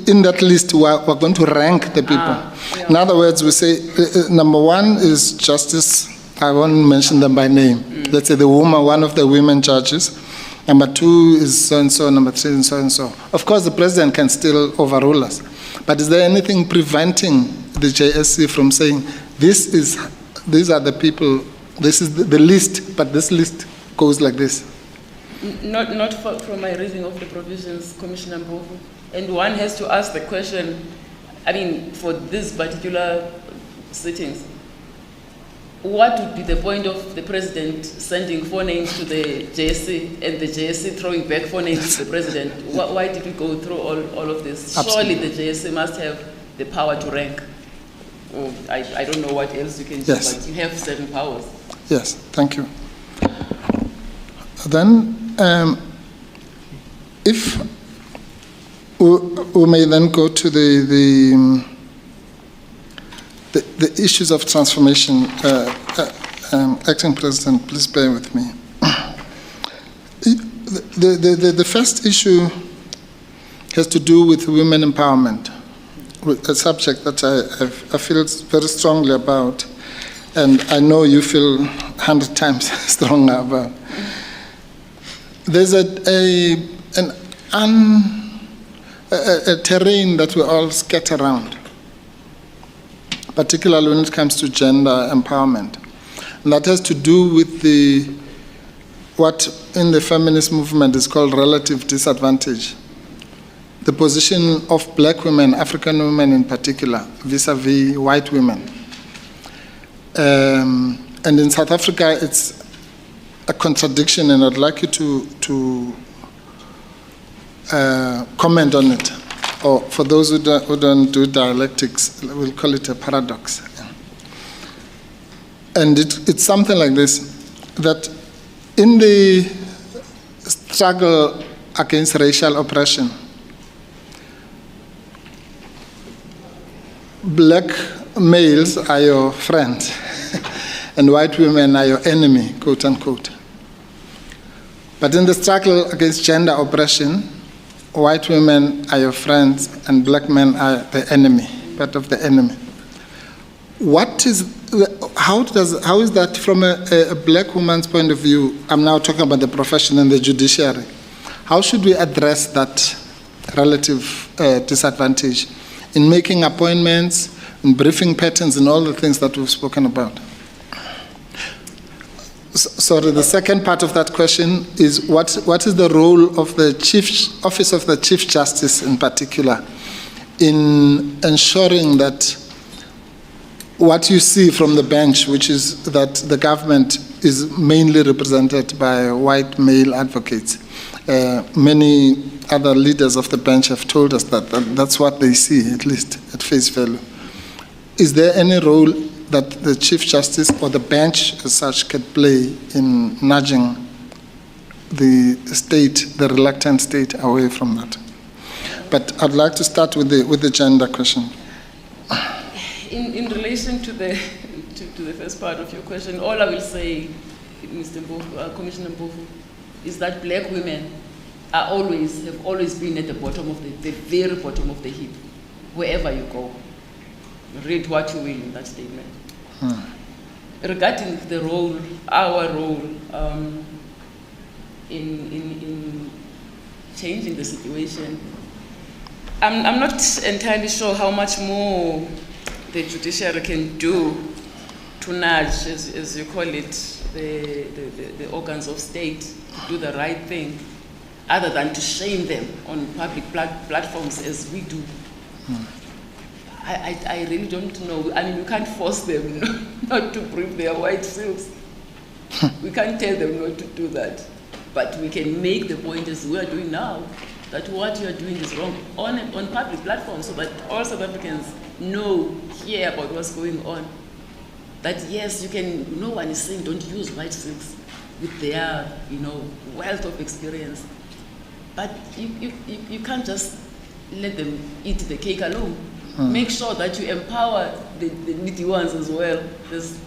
in that list, we're going to rank the people. Yeah. In other words, we say, number 1 is Justice, I won't mention them by name. Let's say the woman, one of the women judges. Number 2 is so-and-so, number 3 is so-and-so. Of course, the President can still overrule us. But is there anything preventing the JSC from saying, these are the people, this is the list, but this list goes like this? Not from my reading of the provisions, Commissioner Mbovu. And one has to ask the question, I mean, for these particular sittings, what would be the point of the President sending 4 names to the JSC and the JSC throwing back 4 names to the President? Why did we go through all of this? Absolutely. Surely the JSC must have the power to rank. Or I don't know what else you can do, Yes. but you have certain powers. Yes, thank you. Then, if we may then go to the issues of transformation. Acting President, please bear with me. The first issue has to do with women empowerment, a subject that I feel very strongly about, and I know you feel 100 times stronger about. There's a terrain that we all scatter around, particularly when it comes to gender empowerment. And that has to do with what in the feminist movement is called relative disadvantage. The position of black women, African women in particular, vis-a-vis white women. And in South Africa, it's a contradiction, and I'd like you to comment on it. Or for those who don't do dialectics, we'll call it a paradox. And it's something like this, that in the struggle against racial oppression, black males are your friends, and white women are your enemy, quote unquote. But in the struggle against gender oppression, white women are your friends and black men are the enemy, part of the enemy. How is that from a black woman's point of view? I'm now talking about the profession and the judiciary. How should we address that relative disadvantage in making appointments, in briefing patterns, and all the things that we've spoken about? Sorry, the second part of that question is what is the role of the Office of the Chief Justice in particular in ensuring that what you see from the bench, which is that the government is mainly represented by white male advocates. Many other leaders of the bench have told us that that's what they see, at least at face value. Is there any role that the Chief Justice or the bench as such can play in nudging the state, the reluctant state, away from that? But I'd like to start with the gender question. In relation to the first part of your question, all I will say, Mr. Mbofu, Commissioner Mbofu, is that black women have always been at the bottom of the very bottom of the heap, wherever you go. Read what you will in that statement. Regarding the role, our role in changing the situation, I'm not entirely sure how much more the judiciary can do to nudge, as you call it, the organs of state to do the right thing, other than to shame them on public platforms as we do. I really don't know. I mean, we can't force them not to brief their white silks. We can't tell them not to do that. But we can make the point, as we are doing now, that what you are doing is wrong on public platforms, so that all South Africans hear about what's going on. That yes, you can, no one is saying don't use white silks with their, wealth of experience. But you can't just let them eat the cake alone. Make sure that you empower the needy ones as well. There's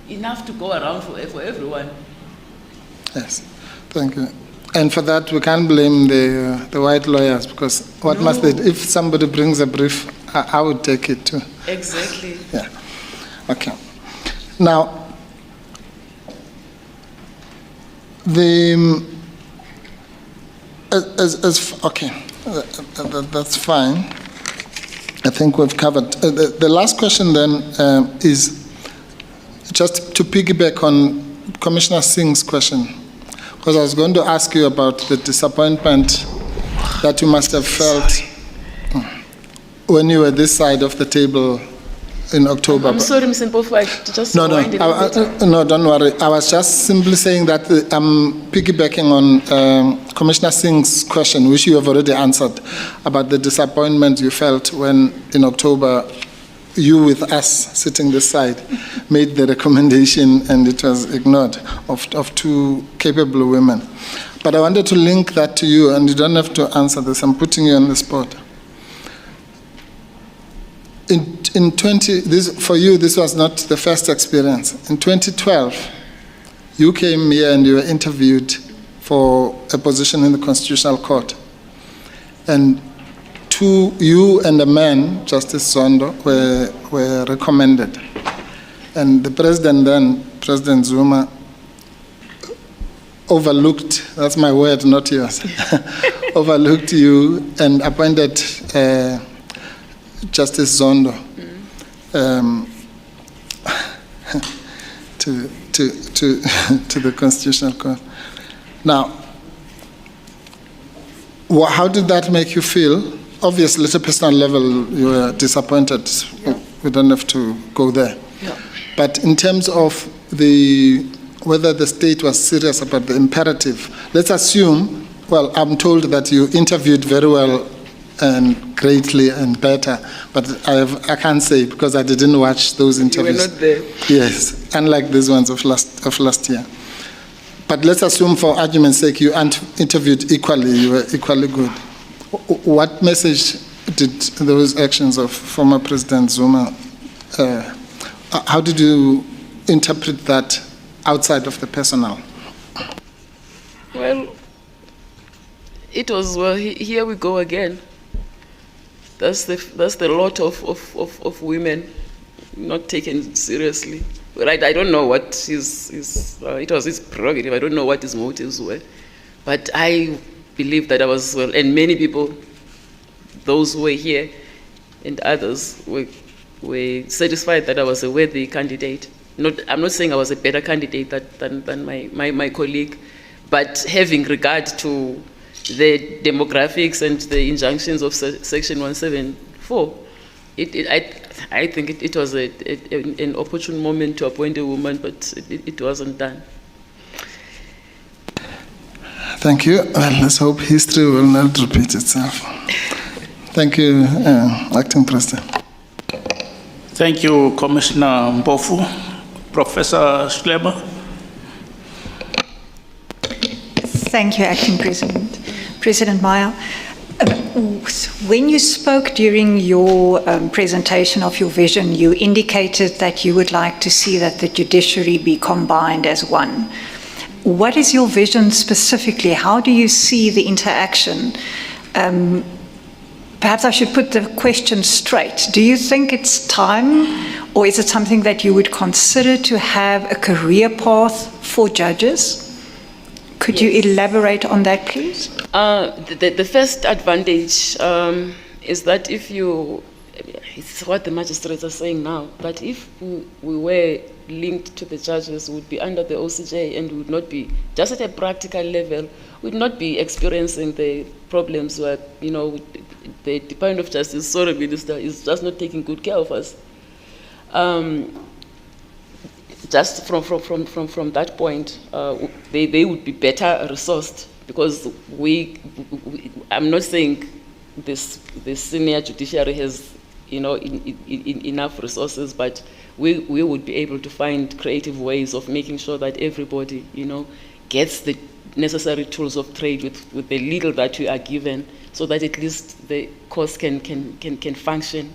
enough to go around for everyone. Yes, thank you. And for that, we can't blame the white lawyers, because what must they do? If somebody brings a brief, I would take it too. Exactly. Yeah. Okay. Now, that's fine. I think we've covered. The last question then is just to piggyback on Commissioner Singh's question, because I was going to ask you about the disappointment that you must have felt when you were this side of the table in October. I'm sorry, Mr. Mbofu, No, don't worry. I was just simply saying that I'm piggybacking on Commissioner Singh's question, which you have already answered, about the disappointment you felt when, in October, you with us sitting this side made the recommendation and it was ignored of two capable women. But I wanted to link that to you, and you don't have to answer this. I'm putting you on the spot. For you, this was not the first experience. In 2012, you came here and you were interviewed for a position in the Constitutional Court. And you and a man, Justice Zondo, were recommended. And the president then, President Zuma, overlooked, that's my word, not yours, overlooked you and appointed Justice Zondo to the Constitutional Court. Now, how did that make you feel? Obviously, at a personal level, you were disappointed. Yeah. We don't have to go there. Yeah. But in terms of whether the state was serious about the imperative, let's assume, well, I'm told that you interviewed very well and greatly and better, but I can't say because I didn't watch those interviews. You were not there. Yes, unlike these ones of last year. But let's assume, for argument's sake, you interviewed equally, you were equally good. What message did those actions of former President Zuma, how did you interpret that outside of the personal? Well, it was, here we go again. That's the lot of women not taken seriously. Right? I don't know what it was his prerogative. I don't know what his motives were, but I believe that I was, and many people, those who were here and others were satisfied that I was a worthy candidate I'm not saying I was a better candidate than my colleague, but having regard to the demographics and the injunctions of Section 174, I think it was an opportune moment to appoint a woman, but it wasn't done. Thank you. Well, let's hope history will not repeat itself. Thank you, Acting President. Thank you, Commissioner Mpofu. Professor Schleber. Thank you, Acting President. President Maya, when you spoke during your presentation of your vision, you indicated that you would like to see that the judiciary be combined as one. What is your vision specifically? How do you see the interaction? Perhaps I should put the question straight. Do you think it's time, or is it something that you would consider to have a career path for judges? Could you elaborate on that, please? The first advantage is that it's what the magistrates are saying now, that if we were linked to the judges, we would be under the OCJ and would not be, just at a practical level, would not be experiencing the problems where, the Department of Justice, sorry, Minister, is just not taking good care of us. Just from that point, they would be better resourced, because I'm not saying the senior judiciary has enough resources, but we would be able to find creative ways of making sure that everybody gets the necessary tools of trade with the legal that we are given, so that at least the course can function.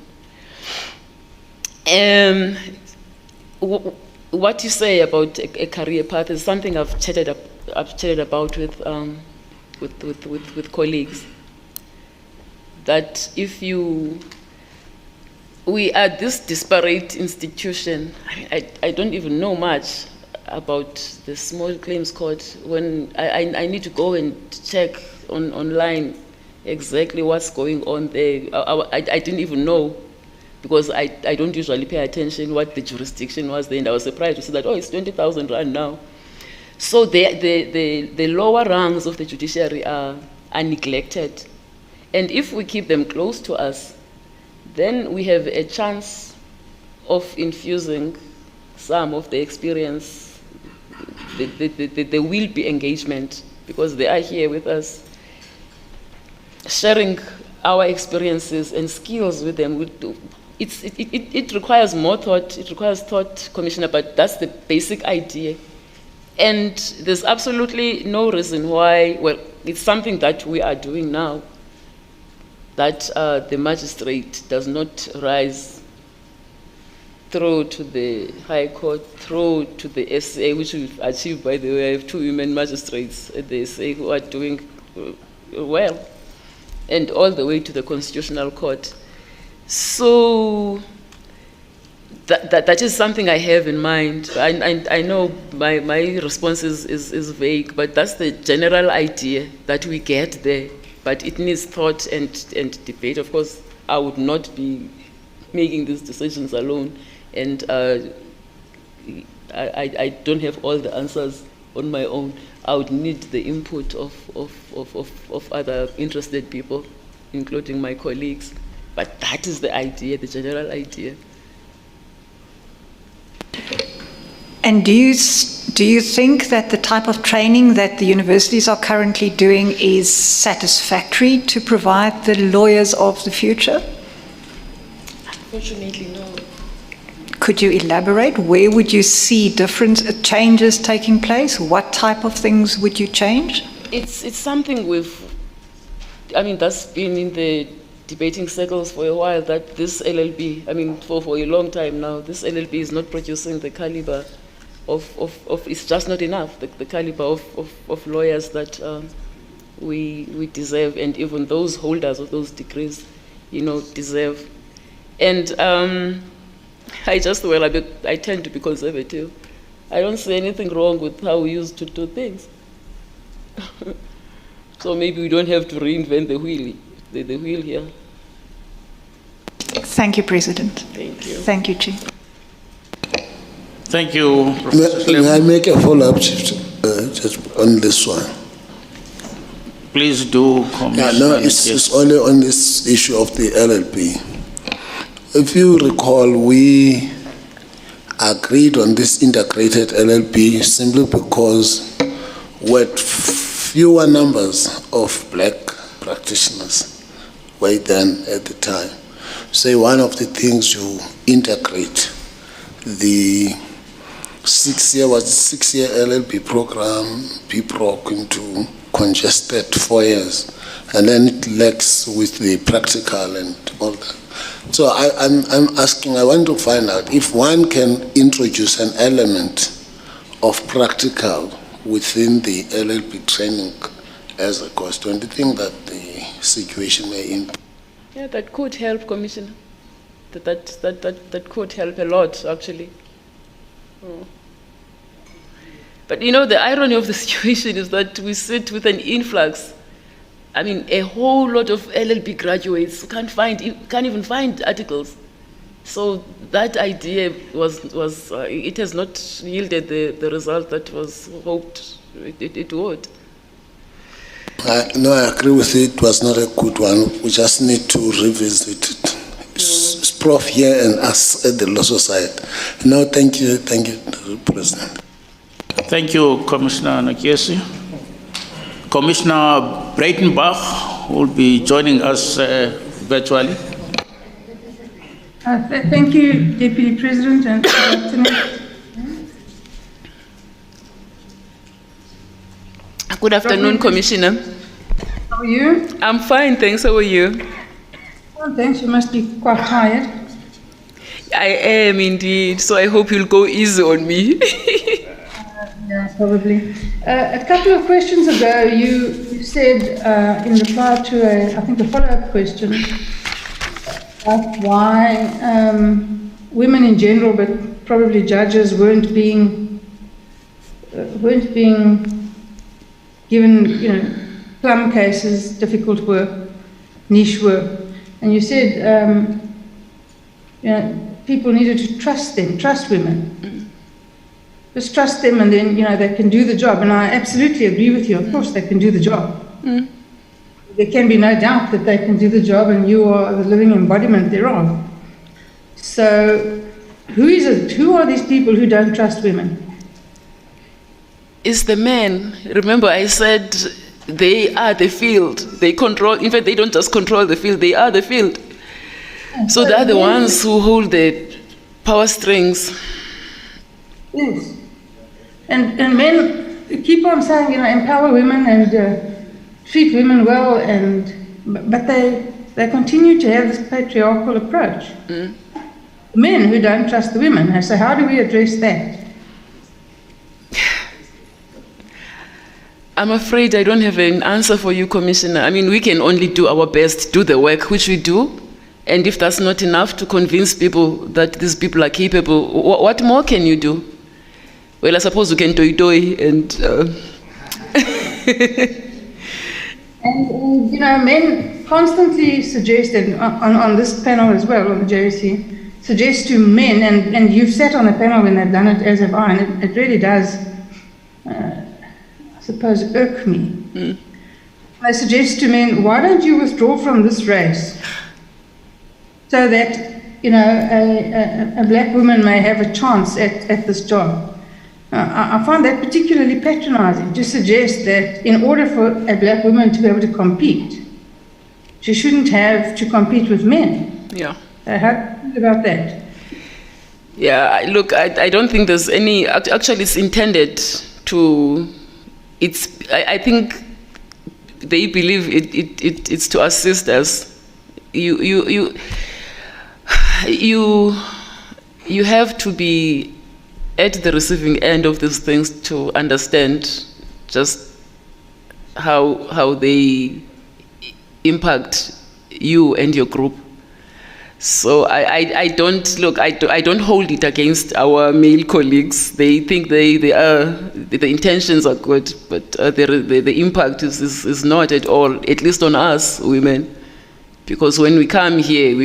What you say about a career path is something I've chatted about with colleagues. That if we are this disparate institution, I don't even know much about the small claims court. When I need to go and check online exactly what's going on there. I didn't even know, because I don't usually pay attention what the jurisdiction was there, and I was surprised to see that, it's 20,000 rand now. So the lower ranks of the judiciary are neglected. And if we keep them close to us, then we have a chance of infusing some of the experience. There will be engagement, because they are here with us, sharing our experiences and skills with them. It requires more thought. It requires thought, Commissioner, but that's the basic idea. And there's absolutely no reason why, it's something that we are doing now, that the magistrate does not rise through to the High Court, through to the SA, which we've achieved, by the way. I have 2 women magistrates at the SA who are doing well, and all the way to the Constitutional Court. So that is something I have in mind. I know my response is vague, but that's the general idea, that we get there. But it needs thought and debate. Of course, I would not be making these decisions alone, and I don't have all the answers on my own. I would need the input of other interested people, including my colleagues. But that is the idea, the general idea. And do you think that the type of training that the universities are currently doing is satisfactory to provide the lawyers of the future? Unfortunately, no. Could you elaborate? Where would you see different changes taking place? What type of things would you change? It's something that's been in the debating circles for a while, that this LLB, for a long time now, this LLB is not producing the caliber of it's just not enough, the caliber of lawyers that we deserve, and even those holders of those degrees, deserve. And I tend to be conservative. I don't see anything wrong with how we used to do things. So maybe we don't have to reinvent the wheel here. Thank you, President. Thank you. Thank you, Chief. Thank you, Professor May I Slim. make a follow-up just on this one? Please do, Commissioner. Yeah, no, it's only on this issue of the LLP. If you recall, we agreed on this integrated LLP simply because we had fewer numbers of black practitioners way then at the time. So one of the things you integrate the 6-year LLP program, PPROC, into congested 4 years, and then it lacks with the practical and all that. So I'm asking, I want to find out if one can introduce an element of practical within the LLP training as a course. Don't you think that the situation may improve? Yeah, that could help, Commissioner. That could help a lot, actually. Oh. But you know, the irony of the situation is that we sit with an influx. I mean, a whole lot of LLB graduates can't even find articles. So that idea it has not yielded the result that was hoped it would. No, I agree with it. It was not a good one. We just need to revisit it. It's Prof here and us at the law society. No, thank you, President. Thank you, Commissioner Nakesi. Commissioner Breitenbach will be joining us virtually. Thank you, Deputy President, and good afternoon. Good afternoon, Commissioner. How are you? I'm fine, thanks. How are you? Well, thanks. You must be quite tired. I am indeed, so I hope you'll go easy on me. Yeah, probably. A couple of questions ago, you said in reply to I think a follow-up question, why women in general, but probably judges, weren't being given, plum cases, difficult work, niche work, and you said, people needed to trust them, trust women. Just trust them, and then, they can do the job. And I absolutely agree with you. Of course, they can do the job. There can be no doubt that they can do the job, and you are the living embodiment thereof. So, who are these people who don't trust women? It's the men. Remember, I said they are the field. They control. In fact, they don't just control the field. They are the field. So they are the ones who hold the power strings. Yes. And men keep on saying, empower women and treat women well, but they continue to have this patriarchal approach. Men who don't trust the women. So how do we address that? I'm afraid I don't have an answer for you, Commissioner. I mean, we can only do our best, do the work, which we do. And if that's not enough to convince people that these people are capable, what more can you do? Well, I suppose you can toy and... And men constantly suggest, and on this panel as well, on the JSC, suggest to men, and you've sat on a panel when they've done it, as have I, and it really does, I suppose, irk me. They suggest to men, why don't you withdraw from this race so that, a black woman may have a chance at this job? I find that particularly patronizing, to suggest that in order for a black woman to be able to compete, she shouldn't have to compete with men. Yeah. How do you feel about that? Yeah, look, I don't think there's any... Actually, it's intended to... I think they believe it's to assist us. You have to be at the receiving end of these things to understand just how they impact you and your group. So I don't hold it against our male colleagues. They think the intentions are good, but the impact is not at all, at least on us women. Because when we come here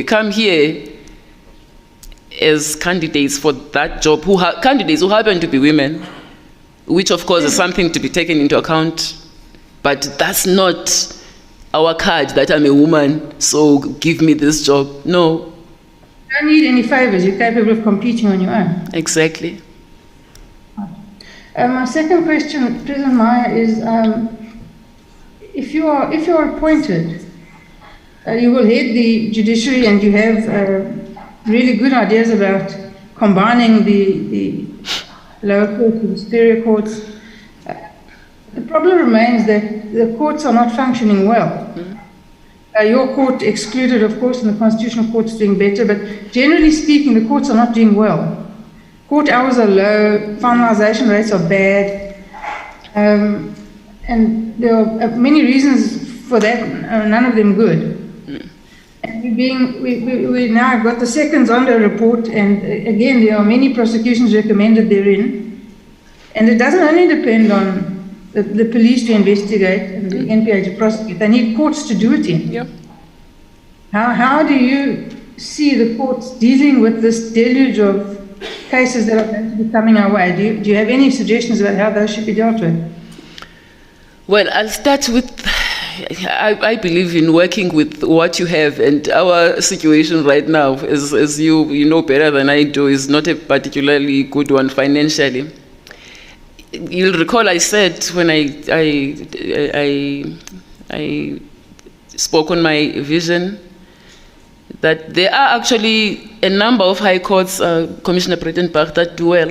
as candidates for that job, candidates who happen to be women, which of course is something to be taken into account, but that's not our card that I'm a woman, so give me this job. No. You don't need any favors, you're capable of competing on your own. Exactly. My second question, President Maya, is if you are appointed, you will head the judiciary and you have really good ideas about combining the lower courts with the superior courts. The problem remains that the courts are not functioning well. Your court excluded, of course, and the Constitutional Court is doing better, but generally speaking, the courts are not doing well. Court hours are low, finalization rates are bad, and there are many reasons for that, none of them good. And we now got the second Zondo report, and again, there are many prosecutions recommended therein, and it doesn't only depend on the police to investigate and the NPA to prosecute. They need courts to do it in. Yeah. How do you see the courts dealing with this deluge of cases that are going to be coming our way? Do you have any suggestions about how those should be dealt with? Well, I'll start with, I believe in working with what you have, and our situation right now, as you know better than I do, is not a particularly good one financially. You'll recall I said when I spoke on my vision that there are actually a number of high courts, Commissioner Breitenbach, that do well.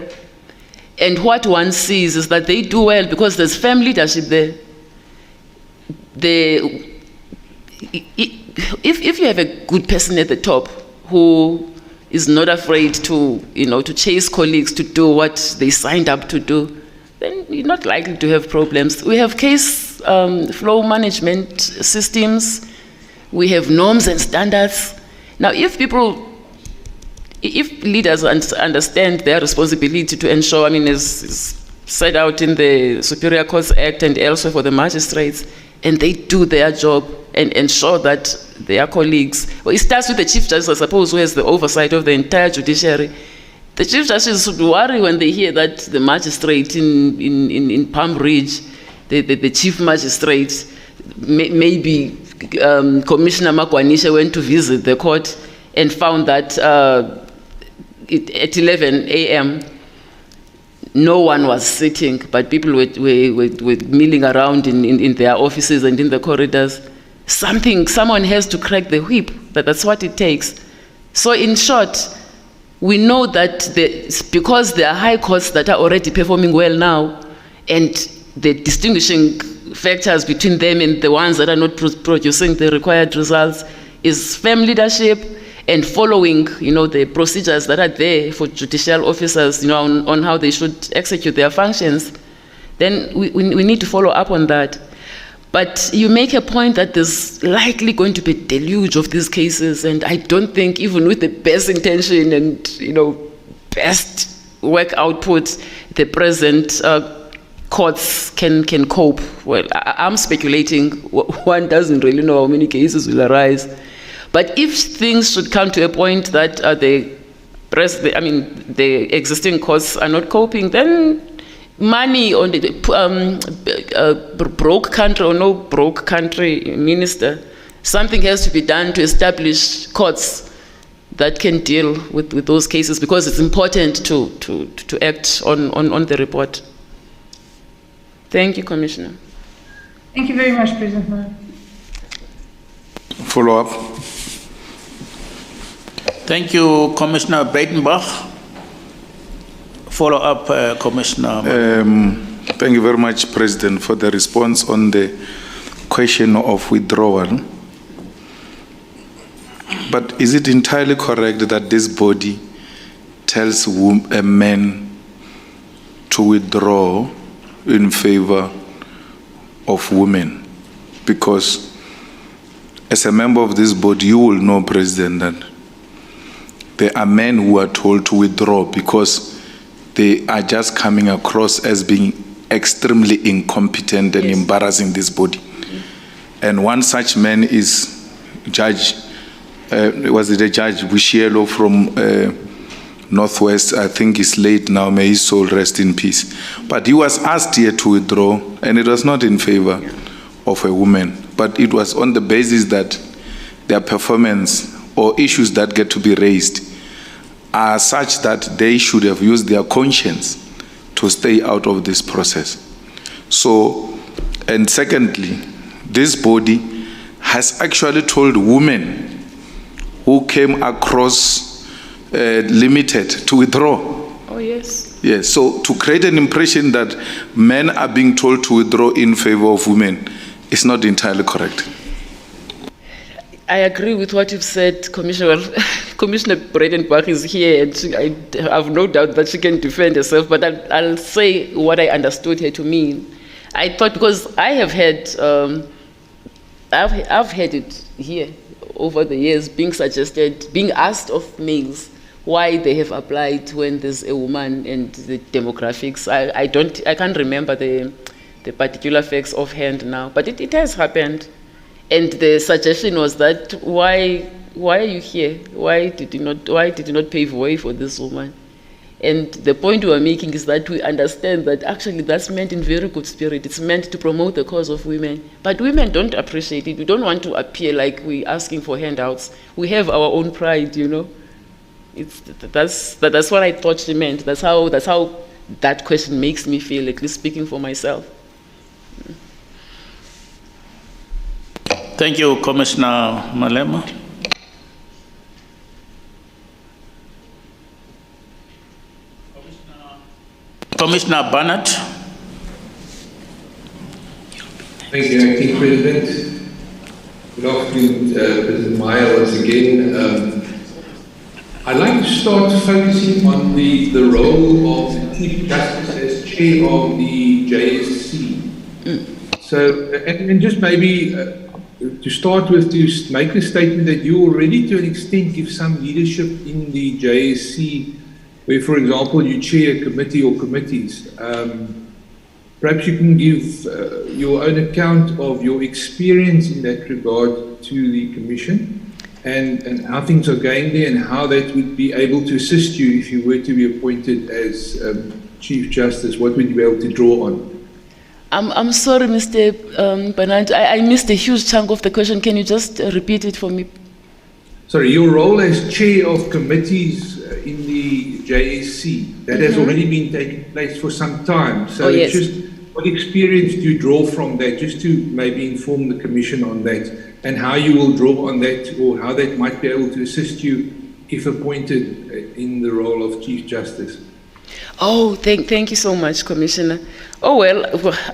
And what one sees is that they do well because there's firm leadership there. If you have a good person at the top who is not afraid to chase colleagues to do what they signed up to do, then you're not likely to have problems. We have case flow management systems. We have norms and standards. Now, if leaders understand their responsibility to ensure, as set out in the Superior Courts Act and elsewhere for the magistrates, and they do their job and ensure that their colleagues, well, it starts with the Chief Justice, I suppose, who has the oversight of the entire judiciary. The Chief Justice should worry when they hear that the magistrate in Palm Ridge, the Chief Magistrate, maybe Commissioner Makwanisha went to visit the court and found that at 11 a.m., no one was sitting, but people were milling around in their offices and in the corridors. Someone has to crack the whip, that's what it takes. So in short, we know that because there are high courts that are already performing well now, and the distinguishing factors between them and the ones that are not producing the required results is firm leadership and following, the procedures that are there for judicial officers, on how they should execute their functions. Then we need to follow up on that. But you make a point that there's likely going to be a deluge of these cases, and I don't think even with the best intention and best work output, the present courts can cope. Well, I'm speculating. One doesn't really know how many cases will arise. But if things should come to a point that the existing courts are not coping, then money on the broke country or no broke country, minister, something has to be done to establish courts that can deal with those cases, because it's important to act on the report. Thank you, Commissioner. Thank you very much, President Maya. Follow up. Thank you, Commissioner Breitenbach. Follow up, Commissioner. Thank you very much, President, for the response on the question of withdrawal. But is it entirely correct that this body tells a man to withdraw in favor of women? Because as a member of this body, you will know, President, that there are men who are told to withdraw because they are just coming across as being extremely incompetent and embarrassing this body. And one such man is Judge Mbuyiseli from Northwest. I think he's late now, may his soul rest in peace. But he was asked here to withdraw, and it was not in favor of a woman, but it was on the basis that their performance or issues that get to be raised are such that they should have used their conscience to stay out of this process. So, and secondly, this body has actually told women who came across limited to withdraw. Oh, yes. Yes, so to create an impression that men are being told to withdraw in favor of women is not entirely correct. I agree with what you've said, Commissioner. Commissioner Bredenbach is here, and I have no doubt that she can defend herself, but I'll say what I understood her to mean. I thought, because I have had, I've had it here over the years being suggested, being asked of males why they have applied when there's a woman and the demographics. I can't remember the particular facts offhand now, but it has happened. And the suggestion was that why are you here? Why did you not pave way for this woman? And the point we are making is that we understand that actually that's meant in very good spirit. It's meant to promote the cause of women. But women don't appreciate it. We don't want to appear like we're asking for handouts. We have our own pride, you know. That's what I thought she meant. That's how that question makes me feel, at least speaking for myself. Thank you, Commissioner Malema. Commissioner Barnett. Thank you, Acting President. Good afternoon, President Maya, once again. I'd like to start focusing on the role of the Chief Justice as Chair of the JSC. So, and just maybe to start with, to make a statement that you already, to an extent, give some leadership in the JSC, where, for example, you chair a committee or committees. Perhaps you can give your own account of your experience in that regard to the Commission, and how things are going there, and how that would be able to assist you if you were to be appointed as Chief Justice. What would you be able to draw on? I'm sorry, Mr. Bernard. I missed a huge chunk of the question. Can you just repeat it for me? Sorry, your role as Chair of committees in the JSC, that has already been taking place for some time. So yes. Just what experience do you draw from that, just to maybe inform the Commission on that, and how you will draw on that, or how that might be able to assist you if appointed in the role of Chief Justice? Oh, thank you so much, Commissioner. Oh, well,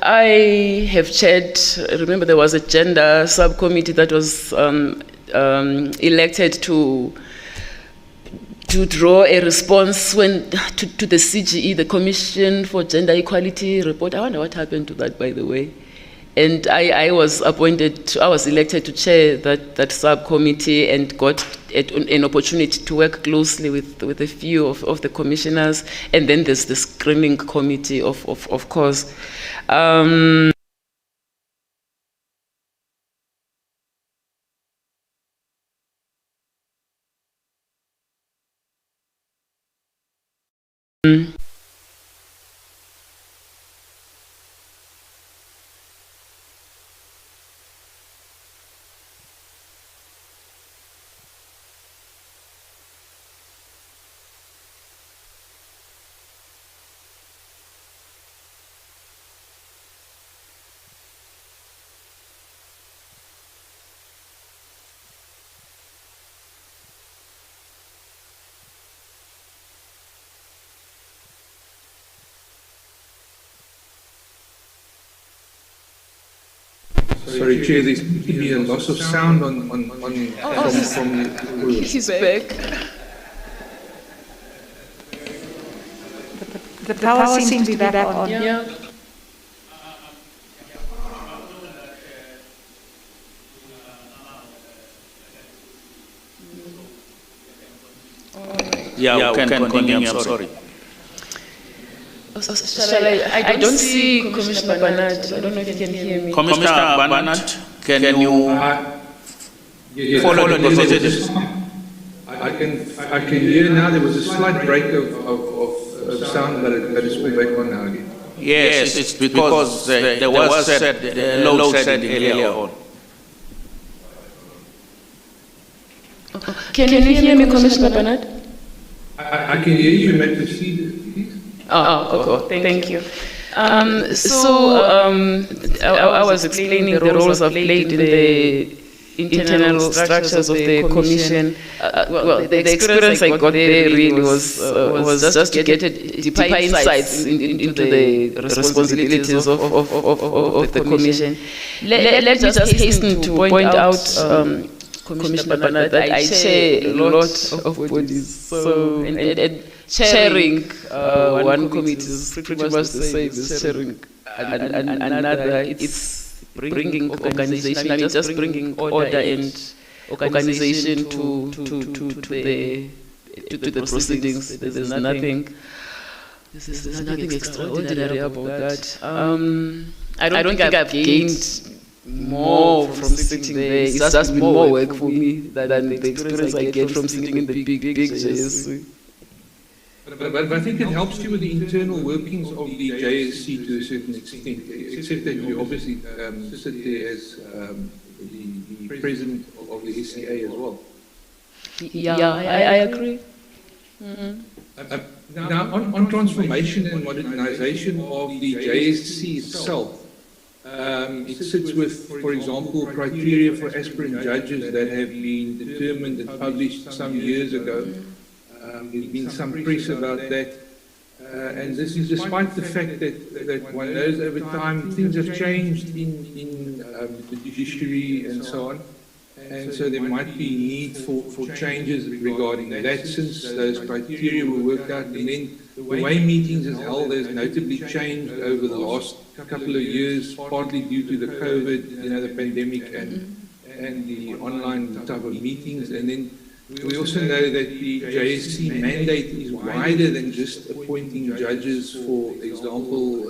I have chaired, remember there was a gender subcommittee that was elected to draw a response to the CGE, the Commission for Gender Equality report. I wonder what happened to that, by the way. And I was elected to chair that subcommittee, and got an opportunity to work closely with a few of the commissioners. And then there's the screening committee, of course. Sorry, Chair, there seems to be a loss of sound from He's back. The power seems to be back on. Yeah. Yeah, we can continue, I'm sorry. I don't see Commissioner Bernard. I don't know if you can hear me. Commissioner Bernard, can you follow the procedures? I I can hear now. There was a slight break of sound, but it's all back on now again. Yes, it's because there was load shedding earlier on. Can you hear me, Commissioner Bernard? I can hear you. You may proceed, please. Okay. Thank you. I was explaining the roles I've played in the internal structures of the commission. The experience I got there really was just to get deeper insights into the responsibilities of the commission. Let me just hasten to point out, Commissioner Bernard, that I chair a lot of bodies. So, and chairing one committee is pretty much the same as chairing another. It's bringing organization, I mean just bringing order and organization to the proceedings. There's nothing extraordinary about that. I don't think I've gained more from sitting there. It's just been more work for me than the experience I get from sitting in the big JSC. But I think it helps you with the internal workings of the JSC to a certain extent, except that you obviously sit there as the president of the SCA as well. Yeah, I agree. Now, on transformation and modernization of the JSC itself, it sits with, for example, criteria for aspirant judges that have been determined and published some years ago. There's been some press about that, and this is despite the fact that one knows over time things have changed in the judiciary and so on, and so there might be need for changes regarding that since those criteria were worked out, and then the way meetings is held has notably changed over the last couple of years, partly due to the COVID, the pandemic and the online type of meetings, and then we also know that the JSC mandate is wider than just appointing judges. For example,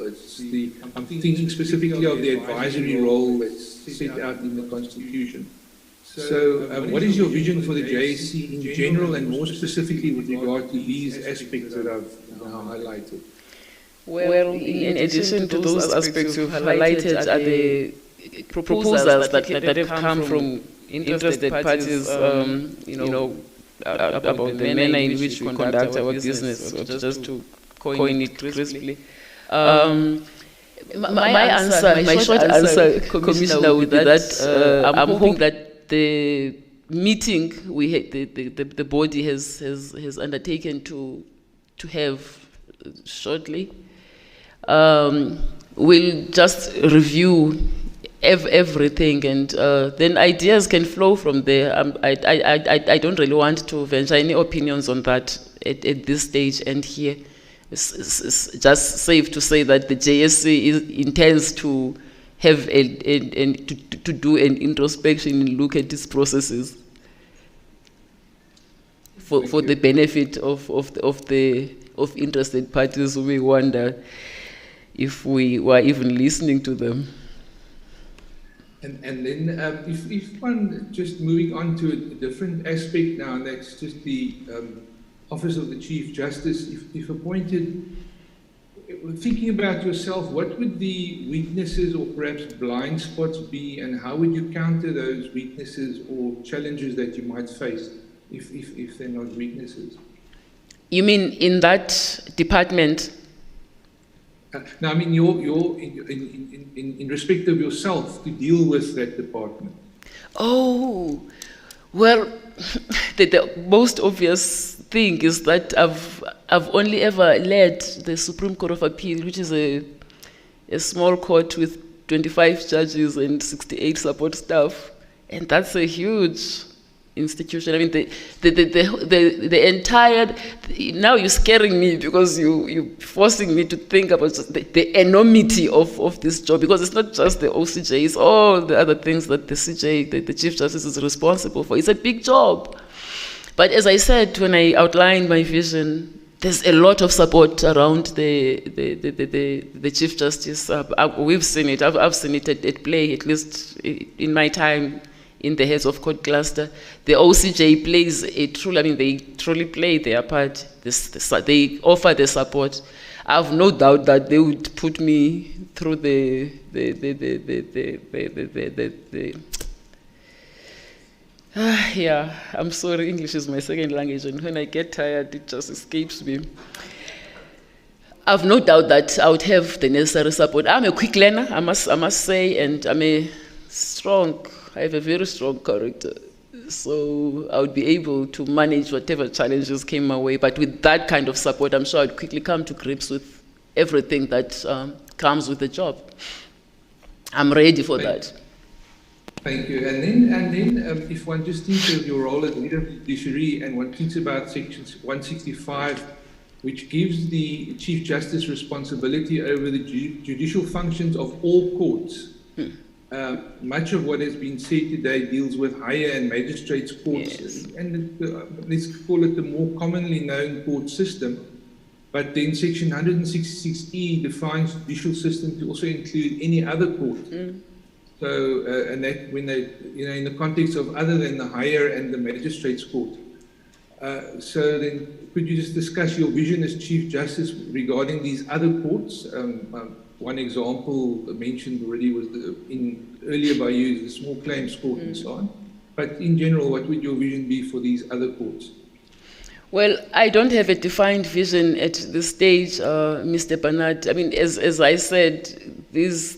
I'm thinking specifically of the advisory role that's set out in the Constitution. So what is your vision for the JSC in general and more specifically with regard to these aspects that I've now highlighted? Well, in addition to those aspects you've highlighted are the proposals that have come from interested parties, about the manner in which we conduct our business, just to coin it crisply. My short answer, Commissioner, would be that I'm hoping that the meeting the body has undertaken to have shortly will just review everything, and then ideas can flow from there. I don't really want to venture any opinions on that at this stage and here. It's just safe to say that the JSC intends to have to do an introspection and look at these processes for the benefit of interested parties who may wonder if we were even listening to them. And then if one, just moving on to a different aspect now, and that's just the Office of the Chief Justice, if appointed, thinking about yourself, what would the weaknesses or perhaps blind spots be, and how would you counter those weaknesses or challenges that you might face if they're not weaknesses? You mean in that department? Now, I mean, in respect of yourself to deal with that department. Oh, well, the most obvious thing is that I've only ever led the Supreme Court of Appeal, which is a small court with 25 judges and 68 support staff, and that's a huge institution. I mean, the entire. Now you're scaring me because you're forcing me to think about the enormity of this job, because it's not just the OCJ, it's all the other things that the CJ, the Chief Justice, is responsible for. It's a big job. But as I said when I outlined my vision, there's a lot of support around the Chief Justice. We've seen it. I've seen it at play, at least in my time in the heads of court cluster. The OCJ plays a truly, I mean, they truly play their part. They offer the support. I have no doubt that they would put me through yeah, I'm sorry, English is my second language, and when I get tired, it just escapes me. I have no doubt that I would have the necessary support. I'm a quick learner, I must say, and I have a very strong character. So I would be able to manage whatever challenges came my way. But with that kind of support, I'm sure I'd quickly come to grips with everything that comes with the job. I'm ready for that. Thank you. And then if one just thinks of your role as leader of the judiciary and one thinks about Section 165, which gives the Chief Justice responsibility over the judicial functions of all courts. Much of what has been said today deals with higher and magistrates courts, yes, and let's call it the more commonly known court system. But then Section 166E defines judicial system to also include any other court. So, and that when they, in the context of other than the higher and the magistrates court. So then, could you just discuss your vision as Chief Justice regarding these other courts? One example mentioned already was earlier by you, the small claims court and so on. But in general, what would your vision be for these other courts? Well, I don't have a defined vision at this stage, Mr. Bernard. I mean, as I said, these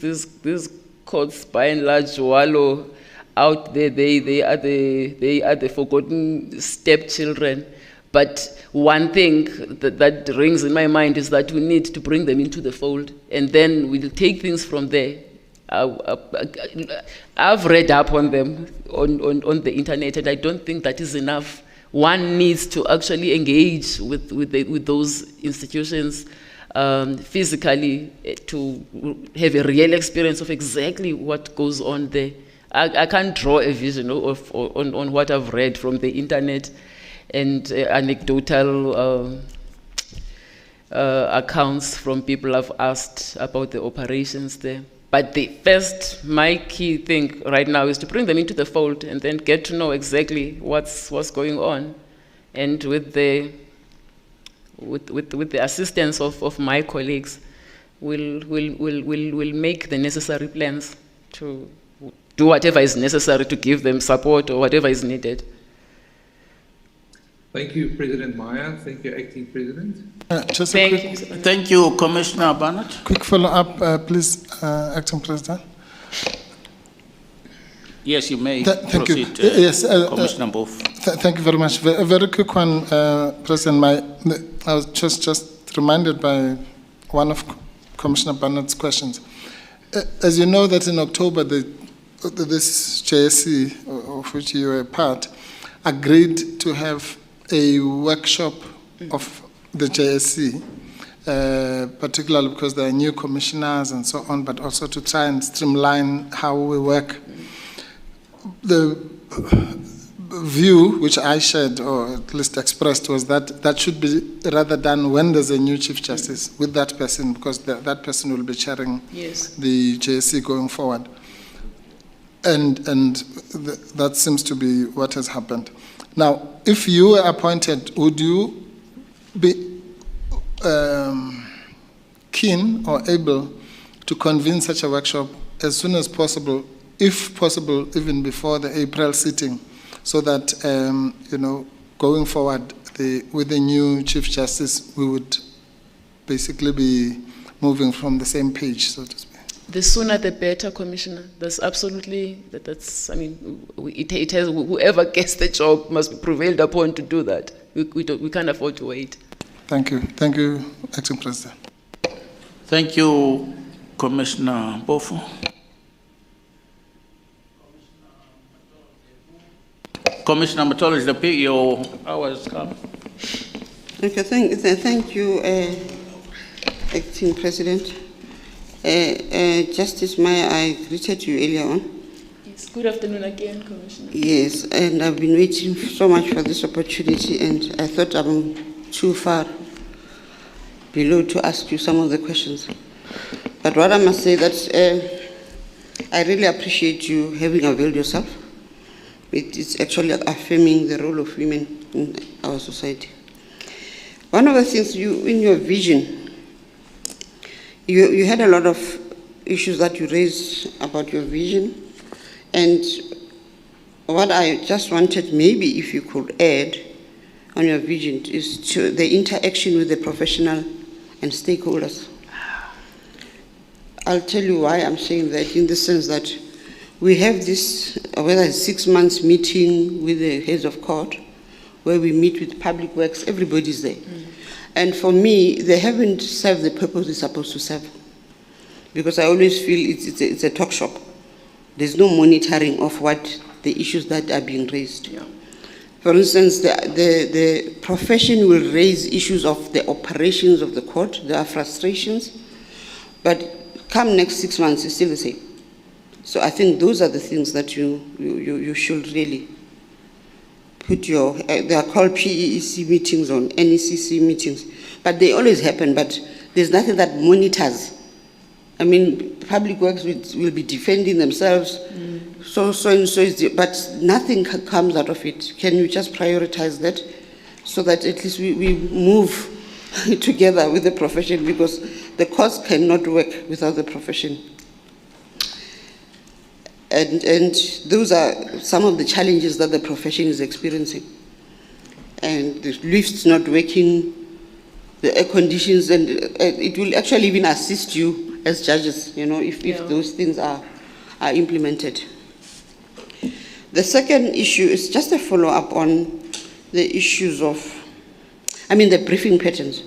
courts, by and large, wallow out there. They are the forgotten stepchildren. But one thing that rings in my mind is that we need to bring them into the fold, and then we'll take things from there. I've read up on them on the internet, and I don't think that is enough. One needs to actually engage with those institutions physically to have a real experience of exactly what goes on there. I can't draw a vision on what I've read from the internet and anecdotal accounts from people I've asked about the operations there. But my key thing right now is to bring them into the fold and then get to know exactly what's going on. And with the assistance of my colleagues, we'll make the necessary plans to do whatever is necessary to give them support or whatever is needed. Thank you, President Maya. Thank you, Acting President. Thank you, Commissioner Barnett. Quick follow-up, please, Acting President. Yes, you may thank proceed, you. Yes, Commissioner Bof. Thank you very much. A very quick one, President Maya. I was just reminded by one of Commissioner Barnett's questions. As you know, that in October, this JSC, of which you were a part, agreed to have a workshop of the JSC, particularly because there are new commissioners and so on, but also to try and streamline how we work. The view which I shared, or at least expressed, was that that should be rather done when there's a new Chief Justice with that person, because that person will be chairing the JSC going forward. And that seems to be what has happened. Now, if you were appointed, would you be keen or able to convene such a workshop as soon as possible, if possible, even before the April sitting, so that, going forward with the new Chief Justice, we would basically be moving from the same page, so to speak? The sooner the better, Commissioner. That's absolutely, it has, whoever gets the job must be prevailed upon to do that. We can't afford to wait. Thank you. Thank you, Acting President. Thank you, Commissioner Bofu. Commissioner Matolo, your hours come. Okay, thank you, Acting President. Justice Maya, I greeted you earlier on. Yes, good afternoon again, Commissioner. Yes, and I've been waiting so much for this opportunity, and I thought I'm too far below to ask you some of the questions. But what I must say that I really appreciate you having availed yourself It's actually affirming the role of women in our society. One of the things in your vision, you had a lot of issues that you raised about your vision, and what I just wanted, maybe if you could add on your vision, is to the interaction with the professional and stakeholders. I'll tell you why I'm saying that, in the sense that we have this, whether it's 6 months meeting with the heads of court, where we meet with public works, everybody's there. And for me, they haven't served the purpose they're supposed to serve. Because I always feel it's a talk shop. There's no monitoring of what the issues that are being raised. Yeah. For instance, the profession will raise issues of the operations of the court. There are frustrations, but come next 6 months, it's still the same. So I think those are the things that you should really put your, they are called PEEC meetings or NECC meetings, but they always happen, but there's nothing that monitors. I mean, public works will be defending themselves, so and so is but nothing comes out of it. Can you just prioritize that so that at least we move together with the profession, because the courts cannot work without the profession. And those are some of the challenges that the profession is experiencing. And the lifts not working, the air conditions, and it will actually even assist you as judges, you know, if those things are implemented. The second issue is just a follow-up on the issues of, the briefing patterns.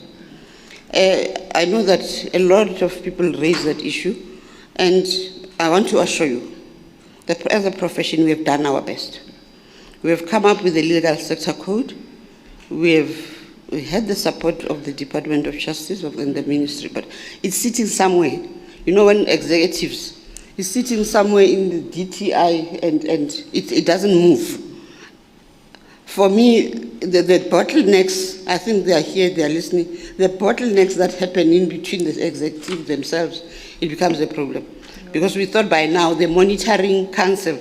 I know that a lot of people raise that issue, and I want to assure you that as a profession, we have done our best. We have come up with a legal sector code. We had the support of the Department of Justice and the ministry, but it's sitting somewhere. You know, when executives, it's sitting somewhere in the DTI and it doesn't move. For me, the bottlenecks, I think they are here, they are listening, the bottlenecks that happen in between the executives themselves, it becomes a problem. Because we thought by now the monitoring council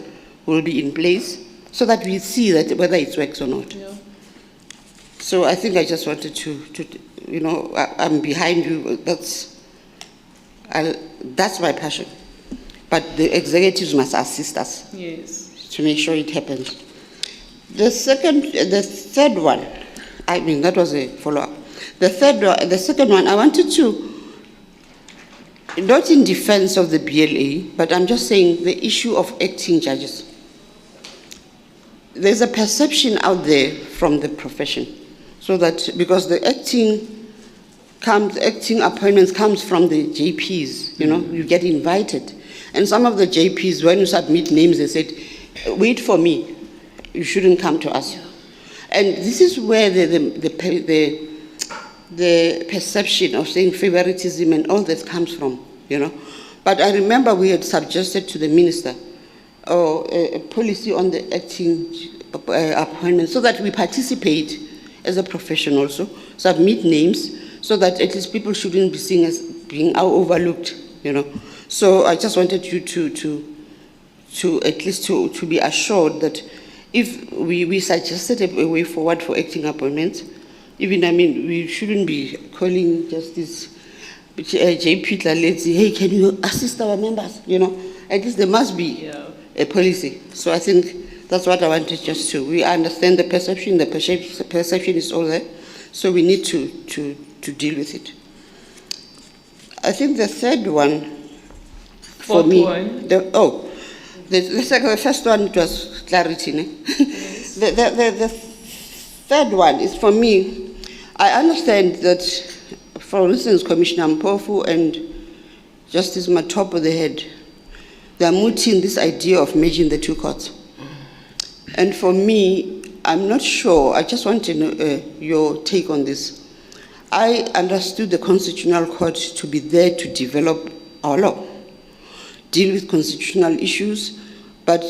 will be in place so that we see that whether it works or not. Yeah. So I think I just wanted to I'm behind you. That's my passion. But the executives must assist us to make sure it happens. The third one, that was a follow-up. The second one, I wanted to, not in defense of the BLA, but I'm just saying the issue of acting judges. There's a perception out there from the profession, so that because the acting appointments comes from the JPs, you get invited. And some of the JPs, when you submit names, they said, wait for me, you shouldn't come to us. And this is where the perception of saying favoritism and all that comes from, But I remember we had suggested to the minister a policy on the acting appointment so that we participate as a profession also, submit names, so that at least people shouldn't be seen as being overlooked, So I just wanted you to at least to be assured that if we suggested a way forward for acting appointments, we shouldn't be calling Justice JP Tlaleti, hey, can you assist our members? At least there must be a policy. So I think that's what I wanted just to. We understand the perception is all there, so we need to deal with it. I think the third one, for me, the first one, it was clarity. The third one is, for me, I understand that, for instance, Commissioner Mpofu and Justice Matopo, they are mooting this idea of merging the two courts. And for me, I'm not sure, I just want to know your take on this. I understood the Constitutional Court to be there to develop our law, deal with constitutional issues, but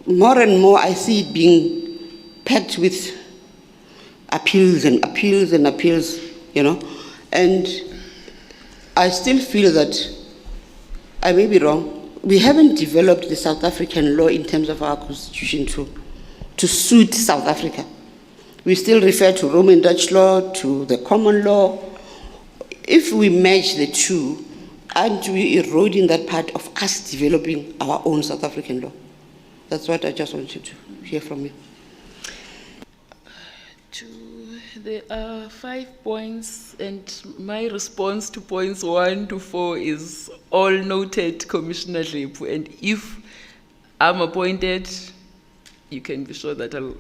more and more I see it being packed with appeals and appeals and appeals, And I still feel that, I may be wrong, we haven't developed the South African law in terms of our constitution too. to suit South Africa. We still refer to Roman Dutch law, to the common law. If we merge the two, aren't we eroding that part of us developing our own South African law? That's what I just wanted to hear from you. There are 5 points, and my response to points 1 to 4 is all noted, Commissioner Lepu. And if I'm appointed, you can be sure that I'll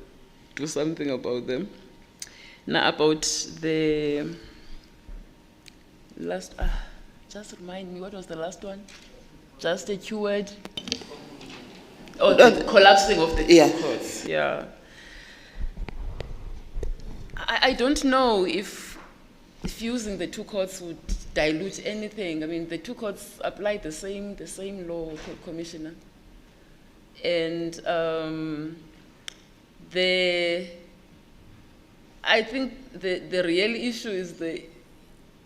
do something about them. Now, about the last, just remind me, what was the last one? Just a keyword? Oh, the collapsing of the two courts. Yeah. I don't know if using the two courts would dilute anything. I mean, the two courts apply the same law, Commissioner. And I think the real issue is the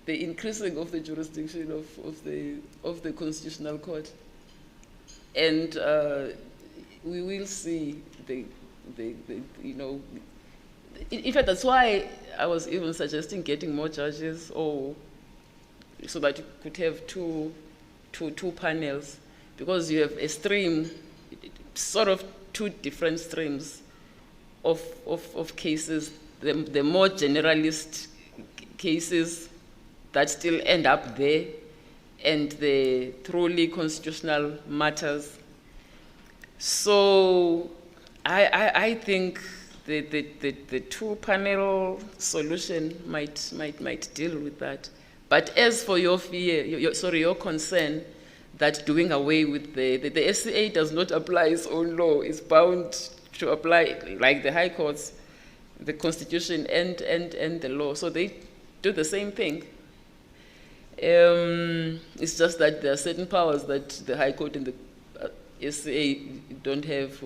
increasing of the jurisdiction of the Constitutional Court. And we will see in fact, that's why I was even suggesting getting more judges, or so that you could have two panels, because you have a stream, sort of two different streams of cases. The more generalist cases that still end up there, and the truly constitutional matters. So I think the two-panel solution might deal with that. But as for your fear, your concern that doing away with the SCA does not apply its own law, it's bound to apply, like the High Courts, the Constitution and the law. So they do the same thing. It's just that there are certain powers that the High Court and the SCA don't have.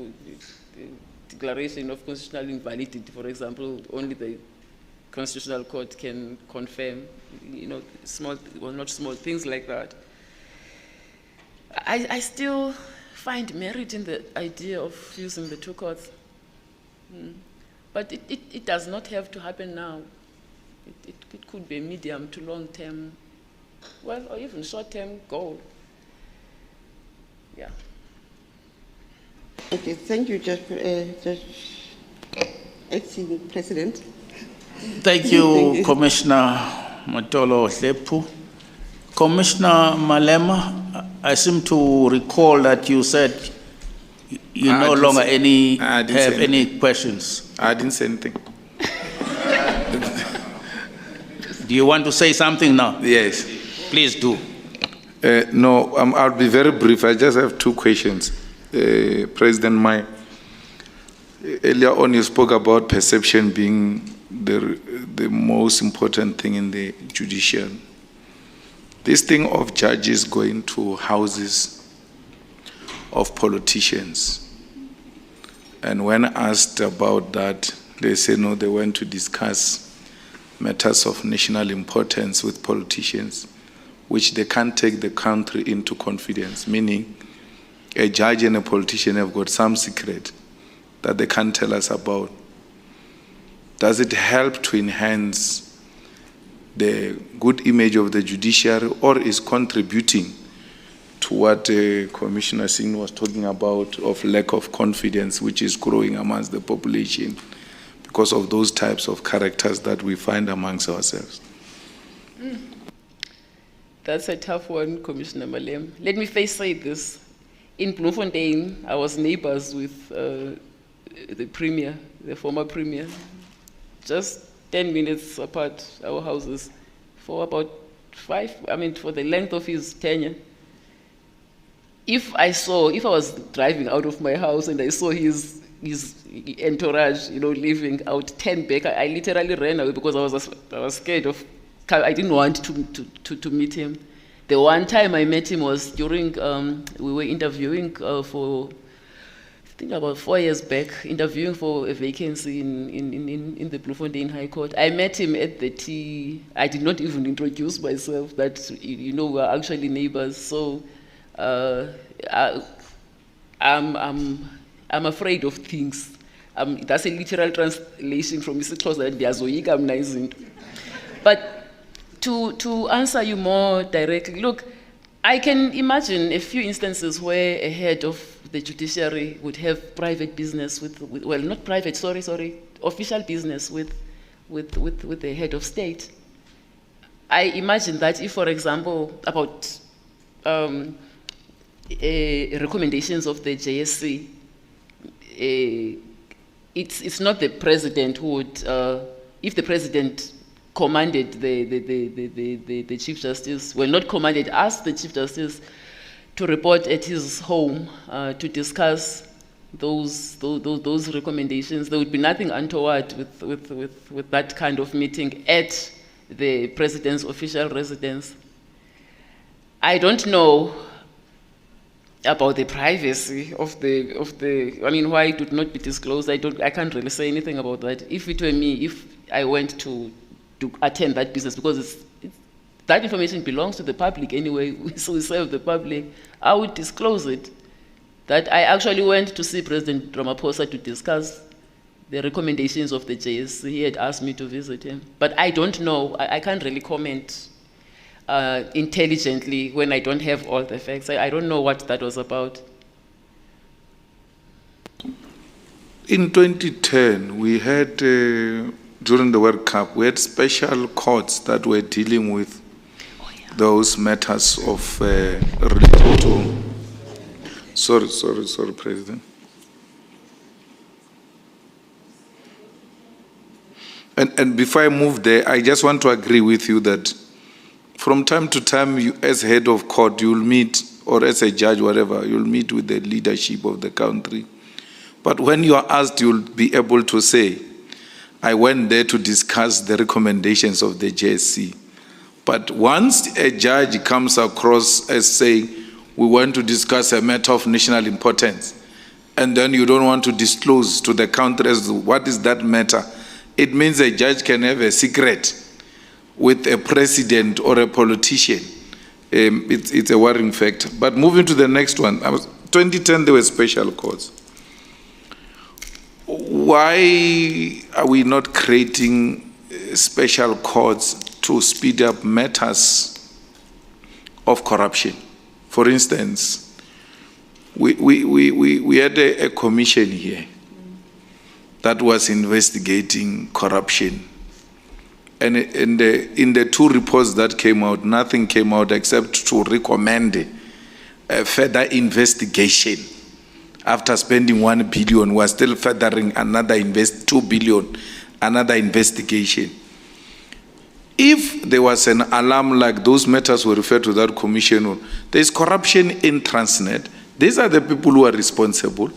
Declaration of constitutional invalidity, for example, only the Constitutional Court can confirm, small, well, not small things like that. I still find merit in the idea of using the two courts. But it does not have to happen now. It could be a medium to long term, well, or even short term goal. Yeah. Okay, thank you, Judge Acting President. Thank you, Commissioner Matolo Lepu. Commissioner Malema, I seem to recall that you said you no longer have any questions. I didn't say anything. Do you want to say something now? Yes. Please do. No, I'll be very brief. I just have 2 questions. President Maya, earlier on you spoke about perception being the most important thing in the judicial. This thing of judges going to houses of politicians, and when asked about that, they say no, they went to discuss matters of national importance with politicians, which they can't take the country into confidence, meaning a judge and a politician have got some secret that they can't tell us about. Does it help to enhance the good image of the judiciary, or is contributing to what Commissioner Singh was talking about of lack of confidence, which is growing amongst the population because of those types of characters that we find amongst ourselves? That's a tough one, Commissioner Malem. Let me first say this. In Bloemfontein, I was neighbors with the Premier, the former Premier, just 10 minutes apart, our houses, for about for the length of his tenure. If I was driving out of my house and I saw his entourage, leaving, I would turn back. I literally ran away because I was scared of. I didn't want to meet him. The one time I met him was during we were interviewing for, I think about 4 years back, interviewing for a vacancy in the Bloemfontein High Court. I met him at the tea. I did not even introduce myself. That we are actually neighbors. So I'm afraid of things That's a literal translation from isiXhosa ndiyazoyika mna izinto. But to answer you more directly, look, I can imagine a few instances where a head of the judiciary would have private business with well, not private, sorry, official business with the head of state. I imagine that if, for example, about recommendations of the JSC, it's not the president who would, if the president commanded the Chief Justice, well, not commanded, asked the Chief Justice to report at his home to discuss those recommendations, there would be nothing untoward with that kind of meeting at the president's official residence. I don't know about the privacy of the. I mean, why it would not be disclosed. I can't really say anything about that. If it were me, if I went to attend that business, because that information belongs to the public anyway, so we serve the public, I would disclose it. That I actually went to see President Ramaphosa to discuss the recommendations of the JSC. He had asked me to visit him. But I don't know, I can't really comment intelligently when I don't have all the facts. I don't know what that was about. In 2010, we had, during the World Cup, we had special courts that were dealing with those matters of related to. Sorry, President. And before I move there, I just want to agree with you that from time to time, you, as head of court, you'll meet, or as a judge, whatever, you'll meet with the leadership of the country. But when you are asked, you'll be able to say, I went there to discuss the recommendations of the JSC. But once a judge comes across as saying, we want to discuss a matter of national importance, and then you don't want to disclose to the country as to what is that matter, it means a judge can have a secret with a president or a politician. It's a worrying factor. But moving to the next one, 2010 there were special courts. Why are we not creating special courts to speed up matters of corruption? For instance, we had a commission here that was investigating corruption. And in the two reports that came out, nothing came out except to recommend a further investigation. After spending 1 billion, we're still furthering another 2 billion, another investigation. If there was an alarm like those matters were referred to that commission, there's corruption in Transnet. These are the people who are responsible.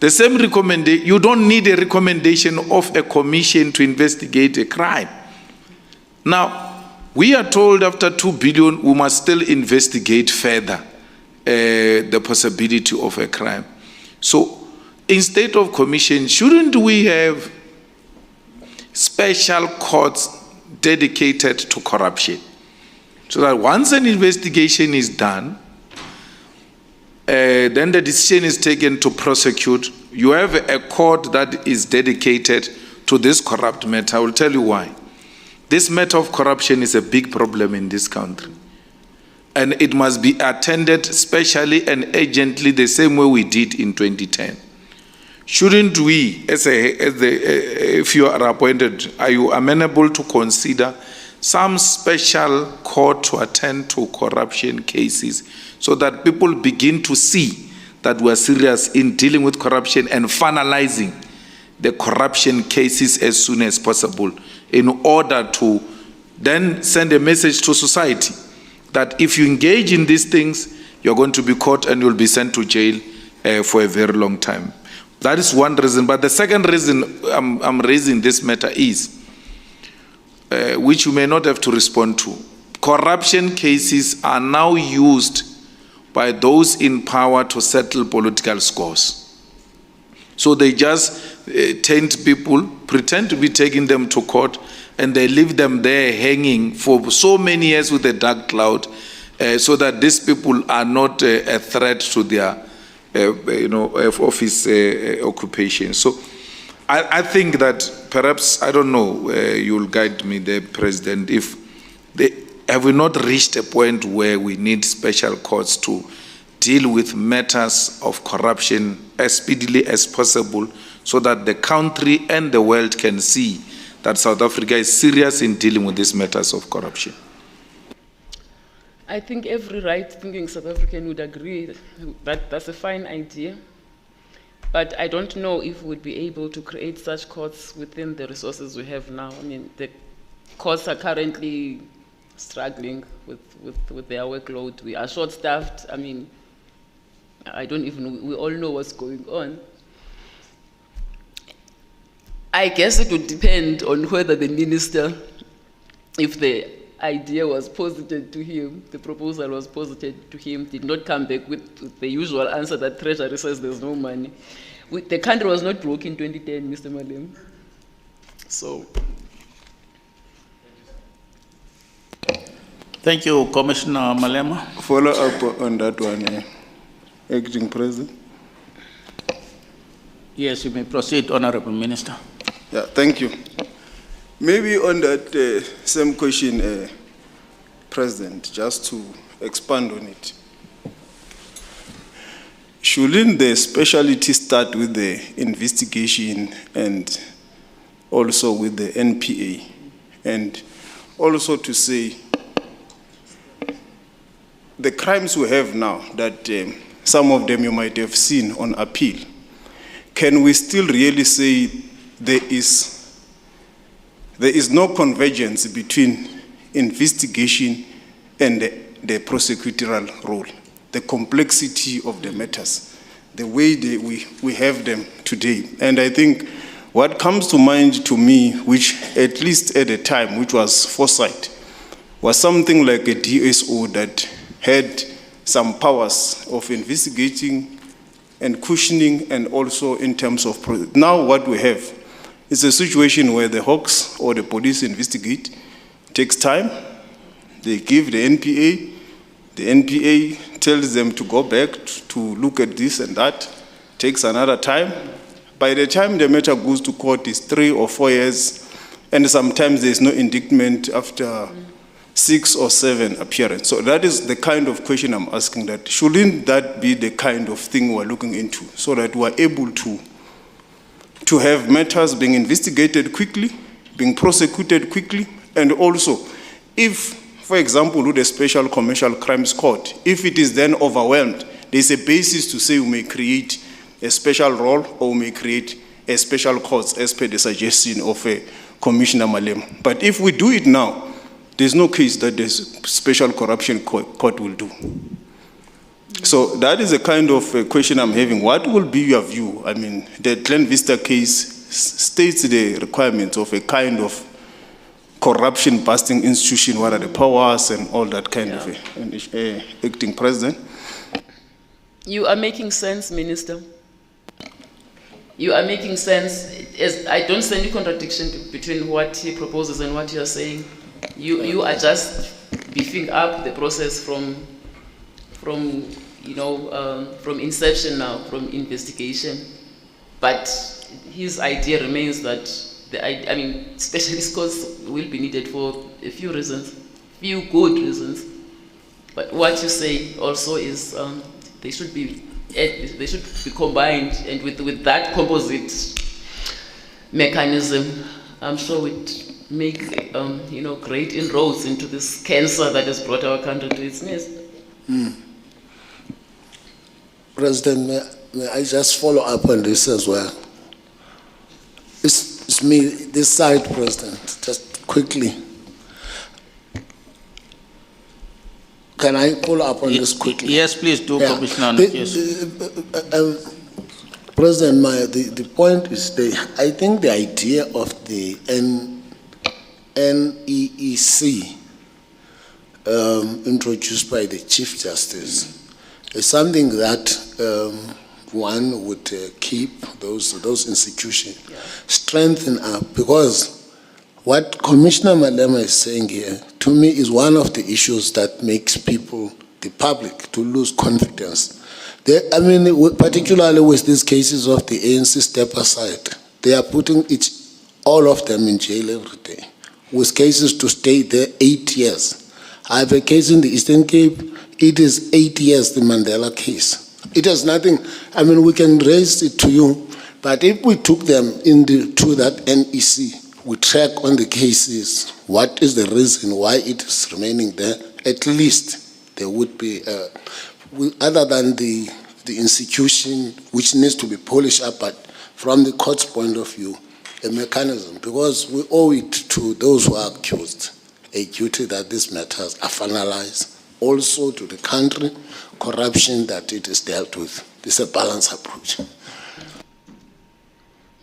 The same recommendation, you don't need a recommendation of a commission to investigate a crime. Now, we are told after 2 billion, we must still investigate further the possibility of a crime. So, instead of commission, shouldn't we have special courts dedicated to corruption? So that once an investigation is done, then the decision is taken to prosecute. You have a court that is dedicated to this corrupt matter. I will tell you why. This matter of corruption is a big problem in this country. And it must be attended specially and urgently the same way we did in 2010. Shouldn't we, if you are appointed, are you amenable to consider some special court to attend to corruption cases so that people begin to see that we are serious in dealing with corruption and finalizing the corruption cases as soon as possible in order to then send a message to society that if you engage in these things, you're going to be caught and you'll be sent to jail for a very long time. That is one reason. But the second reason I'm raising this matter is, which you may not have to respond to, corruption cases are now used by those in power to settle political scores. So they just taint people, pretend to be taking them to court, and they leave them there hanging for so many years with a dark cloud, so that these people are not a threat to their office occupation. So I think that perhaps, I don't know, you'll guide me there, President, if have we not reached a point where we need special courts to deal with matters of corruption as speedily as possible so that the country and the world can see that South Africa is serious in dealing with these matters of corruption? I think every right-thinking South African would agree that that's a fine idea. But I don't know if we'd be able to create such courts within the resources we have now. I mean, the courts are currently struggling with their workload. We are short-staffed. I mean, we all know what's going on. I guess it would depend on whether the minister, if the idea was posited to him, the proposal was posited to him, did not come back with the usual answer that Treasury says there's no money. The country was not broke in 2010, Mr. Mlambo. So. Thank you, Commissioner Malema. Follow up on that one, Acting President. Yes, you may proceed, Honorable Minister. Yeah, thank you. Maybe on that same question, President, just to expand on it. Shouldn't the specialty start with the investigation and also with the NPA? And also to say, the crimes we have now, that some of them you might have seen on appeal, can we still really say there is no convergence between investigation and the prosecutorial role, the complexity of the matters, the way we have them today? And I think what comes to mind to me, which at least at the time, which was foresight, was something like a DSO that had some powers of investigating and cushioning, and also in terms of, now what we have is a situation where the Hawks or the police investigate, takes time, they give the NPA tells them to go back to look at this and that, takes another time. By the time the matter goes to court, it's 3 or 4 years, and sometimes there's no indictment after 6 or 7 appearances. So that is the kind of question I'm asking, that shouldn't that be the kind of thing we're looking into, so that we're able to have matters being investigated quickly, being prosecuted quickly, and also if, for example, with the Special Commercial Crimes Court, if it is then overwhelmed, there's a basis to say we may create a special role or we may create a special court as per the suggestion of Commissioner Malema. But if we do it now, there's no case that the Special Corruption Court will do. So that is a kind of question I'm having. What will be your view? I mean, the Glen Vista case states the requirements of a kind of corruption-busting institution. What are the powers and all that kind of acting president? You are making sense, Minister. You are making sense. I don't see any contradiction between what he proposes and what you are saying. You are just beefing up the process from inception now, from investigation. But his idea remains that specialist courts will be needed for a few reasons, few good reasons. But what you say also is they should be combined, and with that composite mechanism, I'm sure it make great inroads into this cancer that has brought our country to its knees. President, may I just follow up on this as well? It's me, this side, President, just quickly. Can I follow up on this quickly? Yes, please do, Yeah. Commissioner. President Maya, the point is, I think the idea of the NEEC introduced by the Chief Justice is something that one would keep those institutions, strengthen up, because what Commissioner Malema is saying here, to me, is one of the issues that makes people, the public, to lose confidence. Particularly with these cases of the ANC step aside, They are putting all of them in jail every day, with cases to stay there 8 years. I have a case in the Eastern Cape. It is 8 years, the Mandela case. It has nothing, I mean, we can raise it to you, but if we took them to that NEC, we track on the cases, what is the reason why it is remaining there, at least there would be, other than the institution which needs to be polished up, but from the court's point of view, a mechanism, because we owe it to those who are accused, a duty that these matters are finalized, also to the country, corruption that it is dealt with. It's a balanced approach.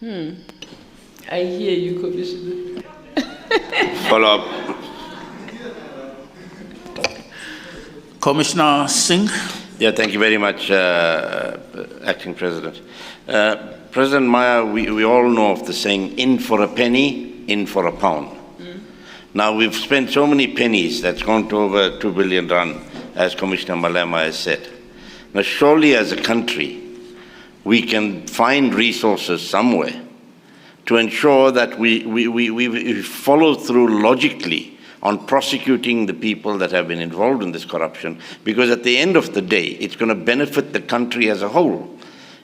I hear you, Commissioner. Follow up. Commissioner Singh. Yeah, thank you very much, Acting President. President Maya, we all know of the saying, in for a penny, in for a pound. Now, we've spent so many pennies, that's gone to over 2 billion rand, as Commissioner Mlambo has said. Now, surely as a country, we can find resources somewhere to ensure that we follow through logically on prosecuting the people that have been involved in this corruption, because at the end of the day, it's going to benefit the country as a whole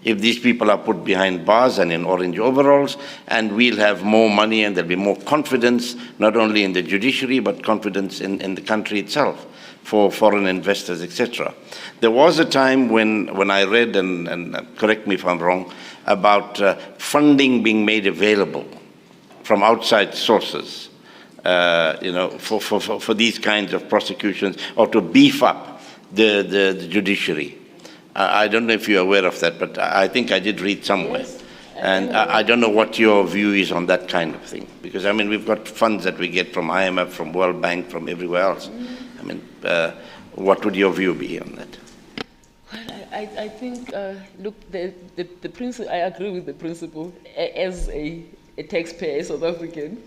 if these people are put behind bars and in orange overalls, and we'll have more money and there'll be more confidence, not only in the judiciary, but confidence in the country itself for foreign investors, etc. There was a time when I read, and correct me if I'm wrong, about funding being made available from outside sources, for these kinds of prosecutions, or to beef up the judiciary. I don't know if you're aware of that, but I think I did read somewhere. Yes. And I don't know what your view is on that kind of thing. Because, I mean, we've got funds that we get from IMF, from World Bank, from everywhere else. I mean, what would your view be on that? Well, I think, look, the principle, I agree with the principle as a taxpayer, South African,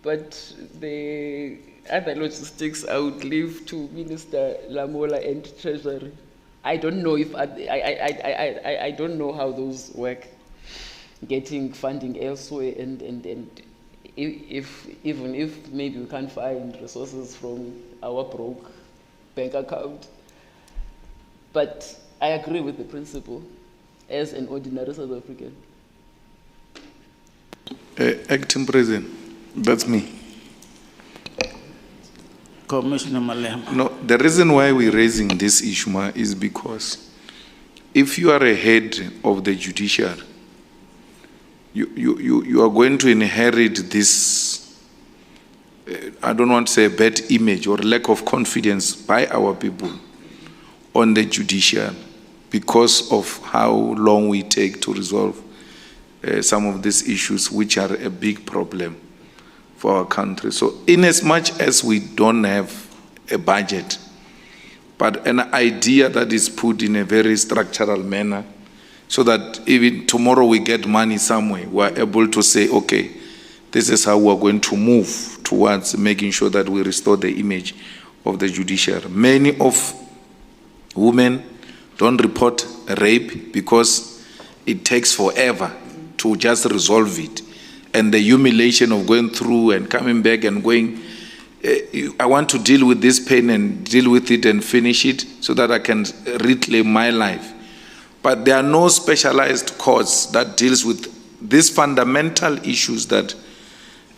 but the other logistics I would leave to Minister Lamola and Treasury. I don't know if I don't know how those work, getting funding elsewhere, and even if maybe we can't find resources from our broke bank account. But I agree with the principle as an ordinary South African. Acting President, that's me. Commissioner Mlambo. No, the reason why we're raising this issue is because if you are a head of the judiciary, you are going to inherit this, I don't want to say a bad image or lack of confidence by our people on the judiciary because of how long we take to resolve some of these issues, which are a big problem for our country. So in as much as we don't have a budget, but an idea that is put in a very structural manner, so that even tomorrow we get money somewhere, we're able to say, okay, this is how we're going to move towards making sure that we restore the image of the judiciary. Many of women don't report rape because it takes forever to just resolve it. And the humiliation of going through and coming back and going, I want to deal with this pain and deal with it and finish it so that I can reclaim my life. But there are no specialized courts that deals with these fundamental issues that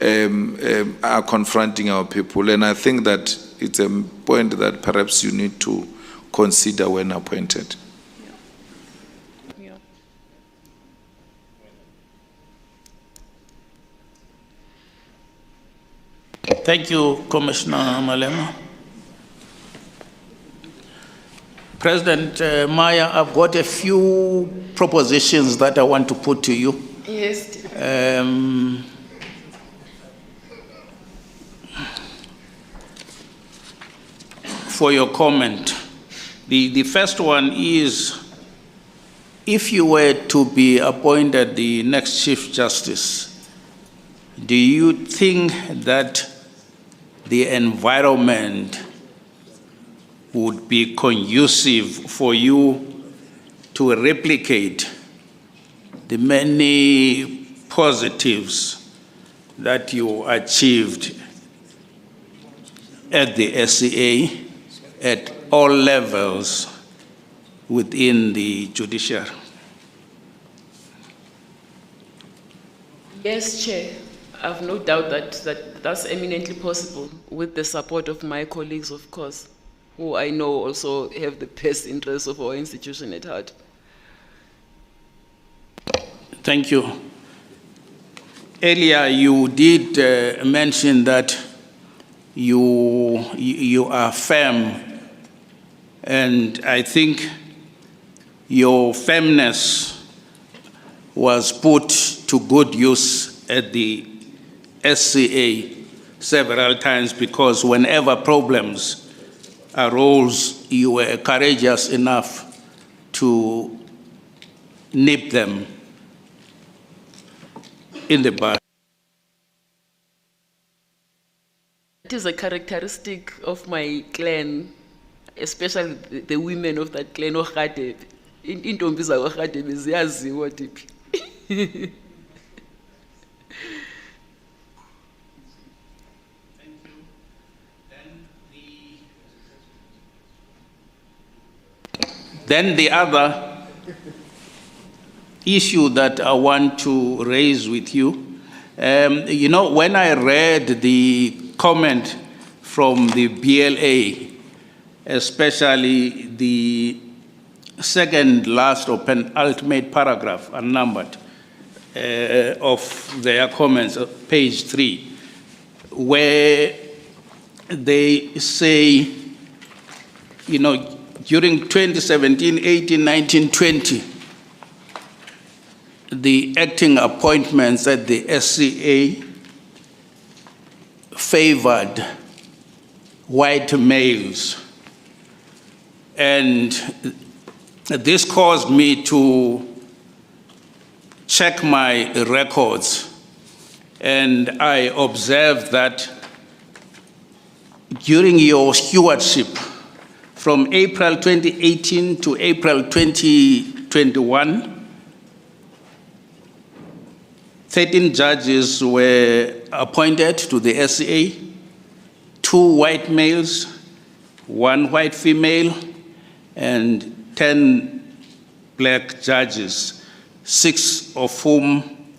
are confronting our people. And I think that it's a point that perhaps you need to consider when appointed. Thank you, Commissioner Mlambo. President Maya, I've got a few propositions that I want to put to you. Yes. For your comment. The first one is, if you were to be appointed the next Chief Justice, do you think that the environment would be conducive for you to replicate the many positives that you achieved at the SCA at all levels within the judiciary? Yes, Chair. I have no doubt that that's eminently possible with the support of my colleagues, of course, who I know also have the best interests of our institution at heart. Thank you. Earlier, you did mention that you are firm, and I think your firmness was put to good use at the SCA several times, because whenever problems arose, you were courageous enough to nip them in the bud. It is a characteristic of my clan, especially the women of that clan. Intombi zaKwaRhadebe ziyaziwa tiphi. Then the other issue that I want to raise with you, you know, when I read the comment from the BLA, especially the second last or penultimate paragraph, unnumbered, of their comments, page 3, where they say, you know, during 2017, 18, 19, 20, the acting appointments at the SCA favored white males. And this caused me to check my records, and I observed that during your stewardship, from April 2018 to April 2021, 13 judges were appointed to the SCA, 2 white males, 1 white female, and 10 black judges, 6 of whom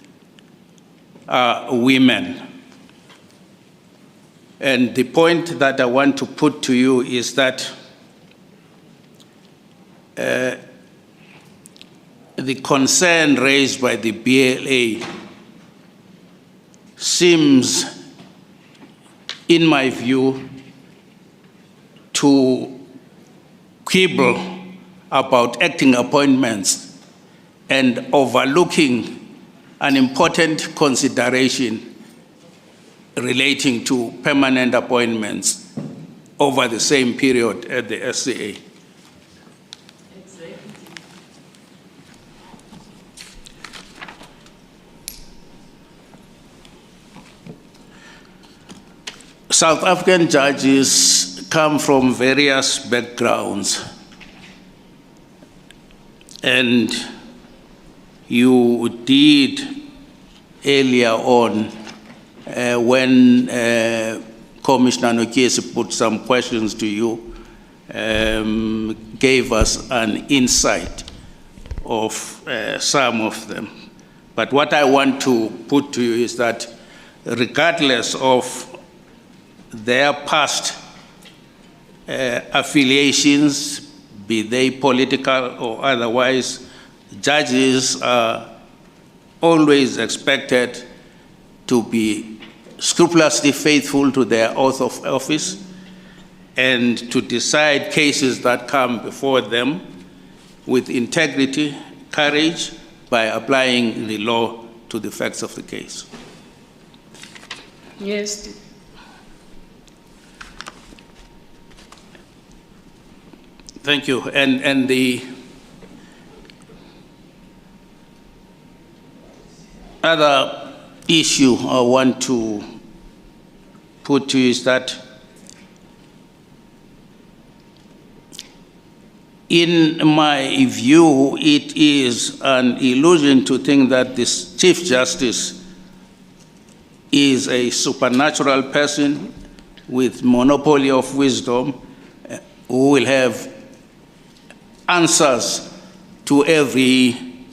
are women. And the point that I want to put to you is that the concern raised by the BLA seems, in my view, to quibble about acting appointments and overlooking an important consideration relating to permanent appointments over the same period at the SCA. South African judges come from various backgrounds, and you did earlier on when Commissioner Nokesi put some questions to you, gave us an insight of some of them. But what I want to put to you is that regardless of their past affiliations, be they political or otherwise, judges are always expected to be scrupulously faithful to their oath of office and to decide cases that come before them with integrity, courage, by applying the law to the facts of the case. Yes. Thank you. And the other issue I want to put to you is that in my view, it is an illusion to think that this Chief Justice is a supernatural person with monopoly of wisdom who will have answers to every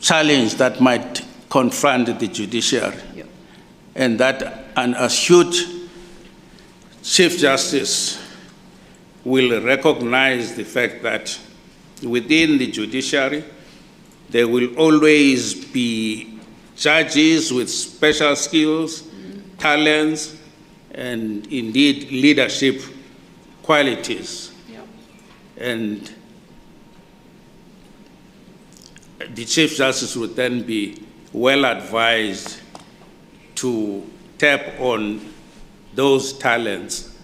challenge that might confront the judiciary. Yeah. And that an astute Chief Justice will recognize the fact that within the judiciary, there will always be judges with special skills, talents, and indeed leadership qualities. Yeah. And the Chief Justice would then be well advised to tap on those talents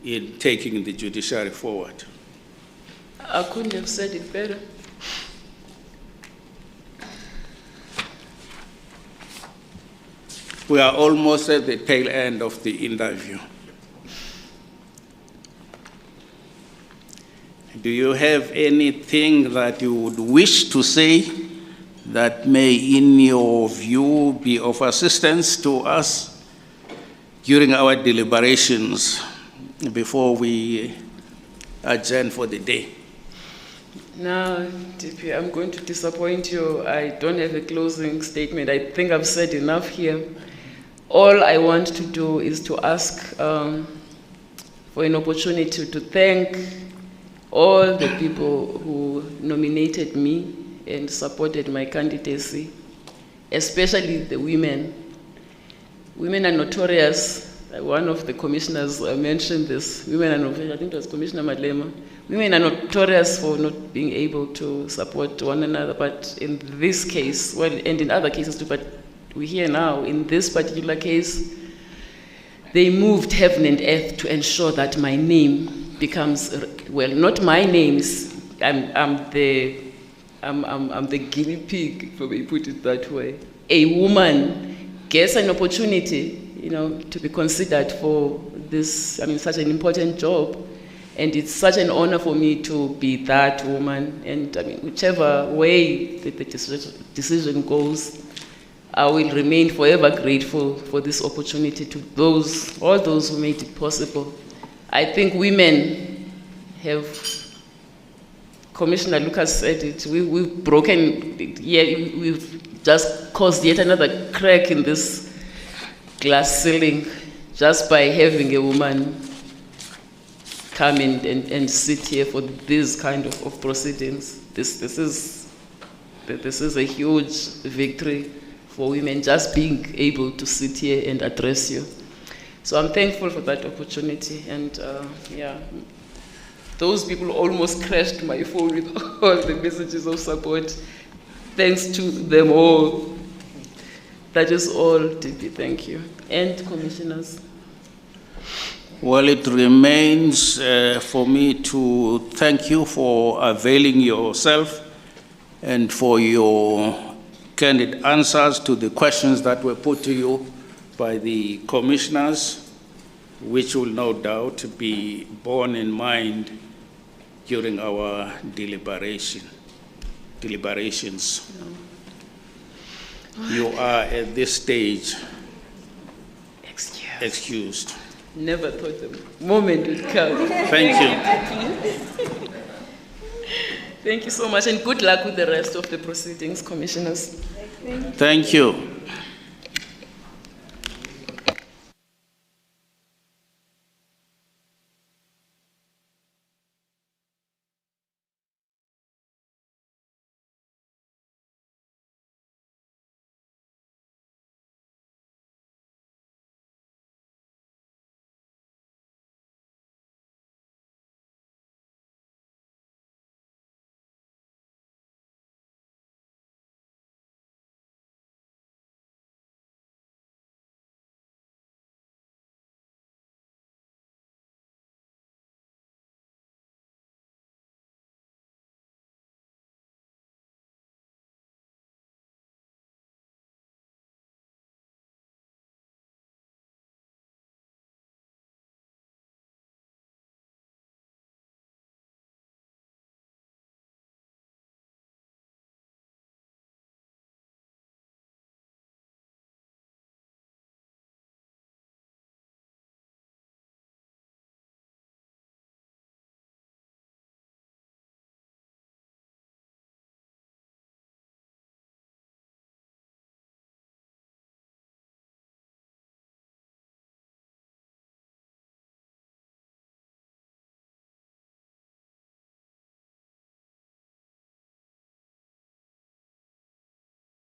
in taking the judiciary forward. I couldn't have said it better. We are almost at the tail end of the interview. Do you have anything that you would wish to say that may, in your view, be of assistance to us during our deliberations before we adjourn for the day? No, DP, I'm going to disappoint you. I don't have a closing statement. I think I've said enough here. All I want to do is to ask for an opportunity to thank all the people who nominated me and supported my candidacy, especially the women. Women are notorious. One of the commissioners mentioned this. Women are notorious. I think it was Commissioner Mlambo. Women are notorious for not being able to support one another, but in this case, well, and in other cases too, but we're here now, in this particular case, they moved heaven and earth to ensure that my name becomes, well, not my name, I'm the guinea pig, if we put it that way. A woman gets an opportunity, you know, to be considered for this, I mean, such an important job. And it's such an honor for me to be that woman. And I mean, whichever way the decision goes, I will remain forever grateful for this opportunity to all those who made it possible. I think women have, Commissioner Lucas said it, we've broken, yeah, we've just caused yet another crack in this glass ceiling just by having a woman come in and sit here for this kind of proceedings. This is a huge victory for women, just being able to sit here and address you. So I'm thankful for that opportunity, and yeah, those people almost crashed my phone with all the messages of support. Thanks to them all. That is all, DP, thank you. And commissioners. Well, it remains for me to thank you for availing yourself and for your candid answers to the questions that were put to you by the commissioners, which will no doubt be borne in mind during our deliberations. You are at this stage excused. Never thought the moment would come. Thank you. Thank you so much, and good luck with the rest of the proceedings, commissioners. Thank you.